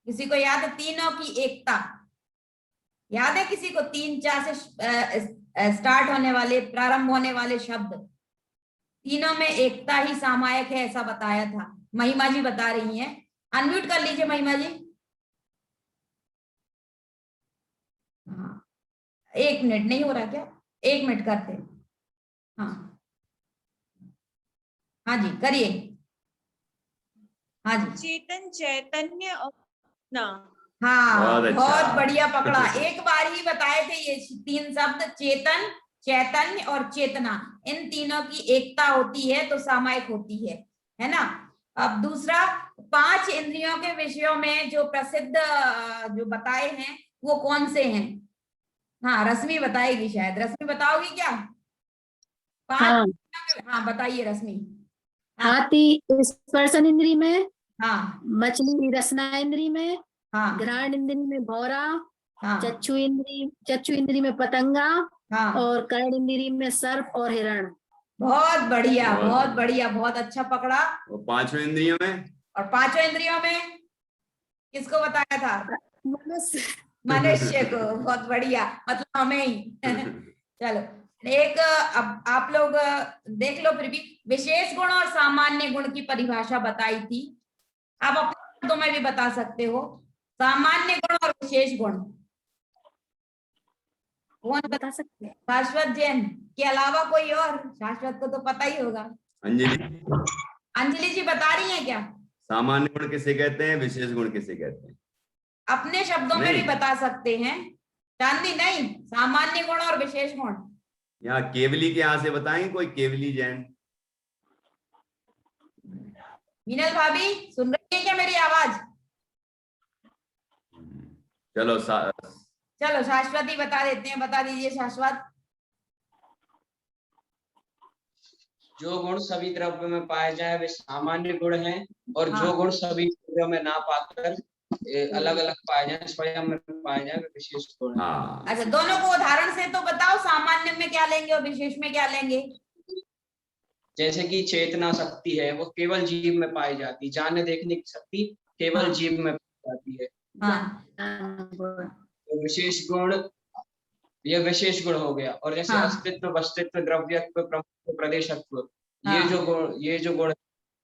किसी को याद है? तीनों की एकता याद है किसी को? 3 चा से स्टार्ट होने वाले, प्रारंभ होने वाले शब्द, तीनों में एकता ही सामायिक है, ऐसा बताया था। महिमा जी बता रही हैं, अनम्यूट कर लीजिए महिमा जी। हाँ, 1 मिनट नहीं हो रहा क्या? 1 मिनट करते। हाँ हाँ जी, करिए। हाँ जी। चेतन, चैतन्य और ना। हाँ, बहुत बढ़िया पकड़ा। एक बार ही बताए थे ये 3 शब्द, चेतन, चैतन्य और चेतना, इन तीनों की एकता होती है तो सामायिक होती है ना। अब दूसरा, 5 इंद्रियों के विषयों में जो प्रसिद्ध जो बताए हैं वो कौन से हैं? हाँ, रश्मि बताएगी शायद। रश्मि बताओगी क्या? 5? हाँ बताइए रश्मि। हाथी स्पर्शन इंद्री में, हाँ, मछली रसना इंद्री में, हाँ, घ्राण इंद्री में भौरा, हाँ, चक्षु इंद्री में पतंगा, हाँ, और कर्ण इंद्री में सर्प और हिरण। बहुत बढ़िया, बहुत बढ़िया, बहुत अच्छा पकड़ा। और 5 इंद्रियों में? और 5 इंद्रियों में किसको बताया था? मनुष्य को। बहुत बढ़िया, मतलब हमें ही। चलो, एक अब आप लोग देख लो। फिर भी विशेष गुण और सामान्य गुण की परिभाषा बताई थी, आप अपने शब्दों में भी बता सकते हो। सामान्य गुण और विशेष गुण कौन बता सकते हैं? शाश्वत जैन के अलावा कोई और? शाश्वत को तो पता ही होगा। अंजलि जी बता रही हैं क्या? सामान्य गुण किसे कहते हैं, विशेष गुण किसे कहते हैं? अपने शब्दों में भी बता सकते हैं। चांदी नहीं, सामान्य गुण और विशेष गुण। यहाँ केवली के यहाँ से बताएं, कोई केवली जैन? मीनल भाभी सुन रही है क्या मेरी आवाज? चलो चलो शाश्वती बता देते हैं, बता दीजिए शाश्वत। जो गुण सभी द्रव्य में पाए जाए वे सामान्य गुण हैं, और जो गुण सभी द्रव्यों में ना पाकर अलग अलग पाए जाए, स्वयं में पाए जाए, वे विशेष गुण हैं। अच्छा, दोनों को उदाहरण से तो बताओ, सामान्य में क्या लेंगे और विशेष में क्या लेंगे? तो कि चेतना शक्ति है, वो केवल जीव में पाई जाती, जानने देखने की शक्ति केवल जीव में पाई जाती है। तो विशेष गुण, ये विशेष गुण हो गया। और जैसे अस्तित्व, वस्तित्व, द्रव्यत्व, प्रमुख, प्रदेशत्व, ये जो गुण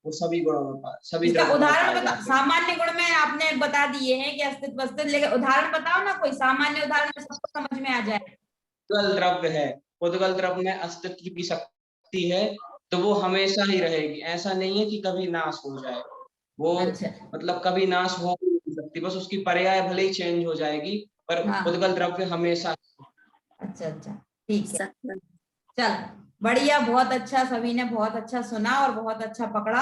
वो सभी गुणों में, सभी उदाहरण बता। सामान्य गुण में आपने बता दिए हैं कि अस्तित्व, वस्तित्व, लेकिन उदाहरण बताओ ना कोई, सामान्य उदाहरण में सबको समझ में आ जाए। उद्गल द्रव्य है, उद्गल द्रव्य में अस्तित्व की शक्ति है, तो वो हमेशा ही रहेगी, ऐसा नहीं है कि कभी नाश हो जाए वो। मतलब कभी नाश हो नहीं सकती, बस उसकी पर्याय भले ही चेंज हो जाएगी, पर उद्गल द्रव्य हमेशा। अच्छा, ठीक है, चल बढ़िया, बहुत अच्छा, सभी ने बहुत अच्छा सुना और बहुत अच्छा पकड़ा।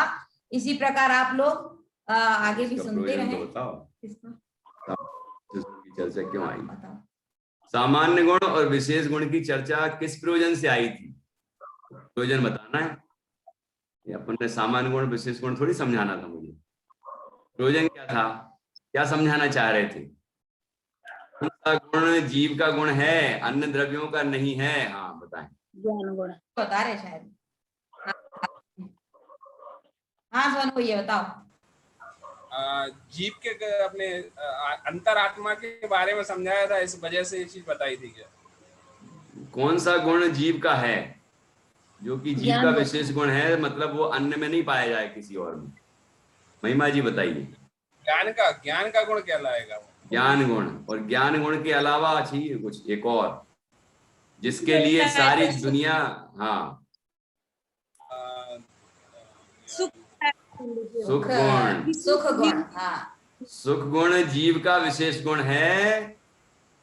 इसी प्रकार आप लोग आगे भी सुनते रहे। चर्चा क्यों आई? सामान्य गुण और विशेष गुण की चर्चा किस प्रयोजन से आई थी? प्रयोजन बताना है। ये अपन ने सामान्य गुण विशेष गुण थोड़ी समझाना था मुझे। प्रयोजन क्या था, क्या समझाना चाह रहे थे? कौन सा गुण जीव का गुण है, अन्य द्रव्यों का नहीं है? हाँ बताएं। ज्ञान गुण बता रहे शायद। हाँ सोनू ये बताओ। जीव के अपने अंतरात्मा के बारे में समझाया था, इस वजह से ये चीज बताई थी क्या? कौन सा गुण जीव का है जो कि जीव ज्ञान का गुण। विशेष गुण है, मतलब वो अन्य में नहीं पाया जाए किसी और में? महिमा जी बताइए। ज्ञान का गुण क्या लाएगा? ज्ञान गुण, और ज्ञान गुण के अलावा चाहिए कुछ एक और जिसके लिए सारी दुनिया। हाँ सुख सुख गुण। सुख गुण, हाँ सुख गुण जीव का विशेष गुण है।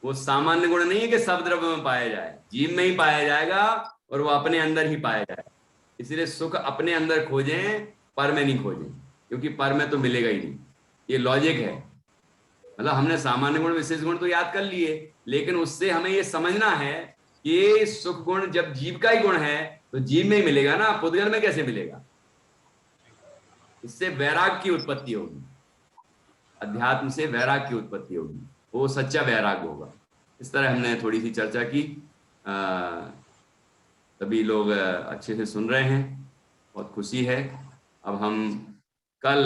वो सामान्य गुण नहीं है कि सब द्रव्य में पाया जाए, जीव में ही पाया जाएगा और वो अपने अंदर ही पाया जाएगा। इसलिए सुख अपने अंदर खोजें, पर में नहीं खोजें, क्योंकि पर में तो मिलेगा ही नहीं। ये लॉजिक है। मतलब हमने सामान्य गुण विशेष गुण तो याद कर लिए, लेकिन उससे हमें ये समझना है कि सुख गुण जब जीव का ही गुण है तो जीव में ही मिलेगा ना, पुद्गल में कैसे मिलेगा? इससे वैराग की उत्पत्ति होगी, अध्यात्म से वैराग की उत्पत्ति होगी, वो सच्चा वैराग होगा। इस तरह हमने थोड़ी सी चर्चा की। सभी लोग अच्छे से सुन रहे हैं, बहुत खुशी है। अब हम कल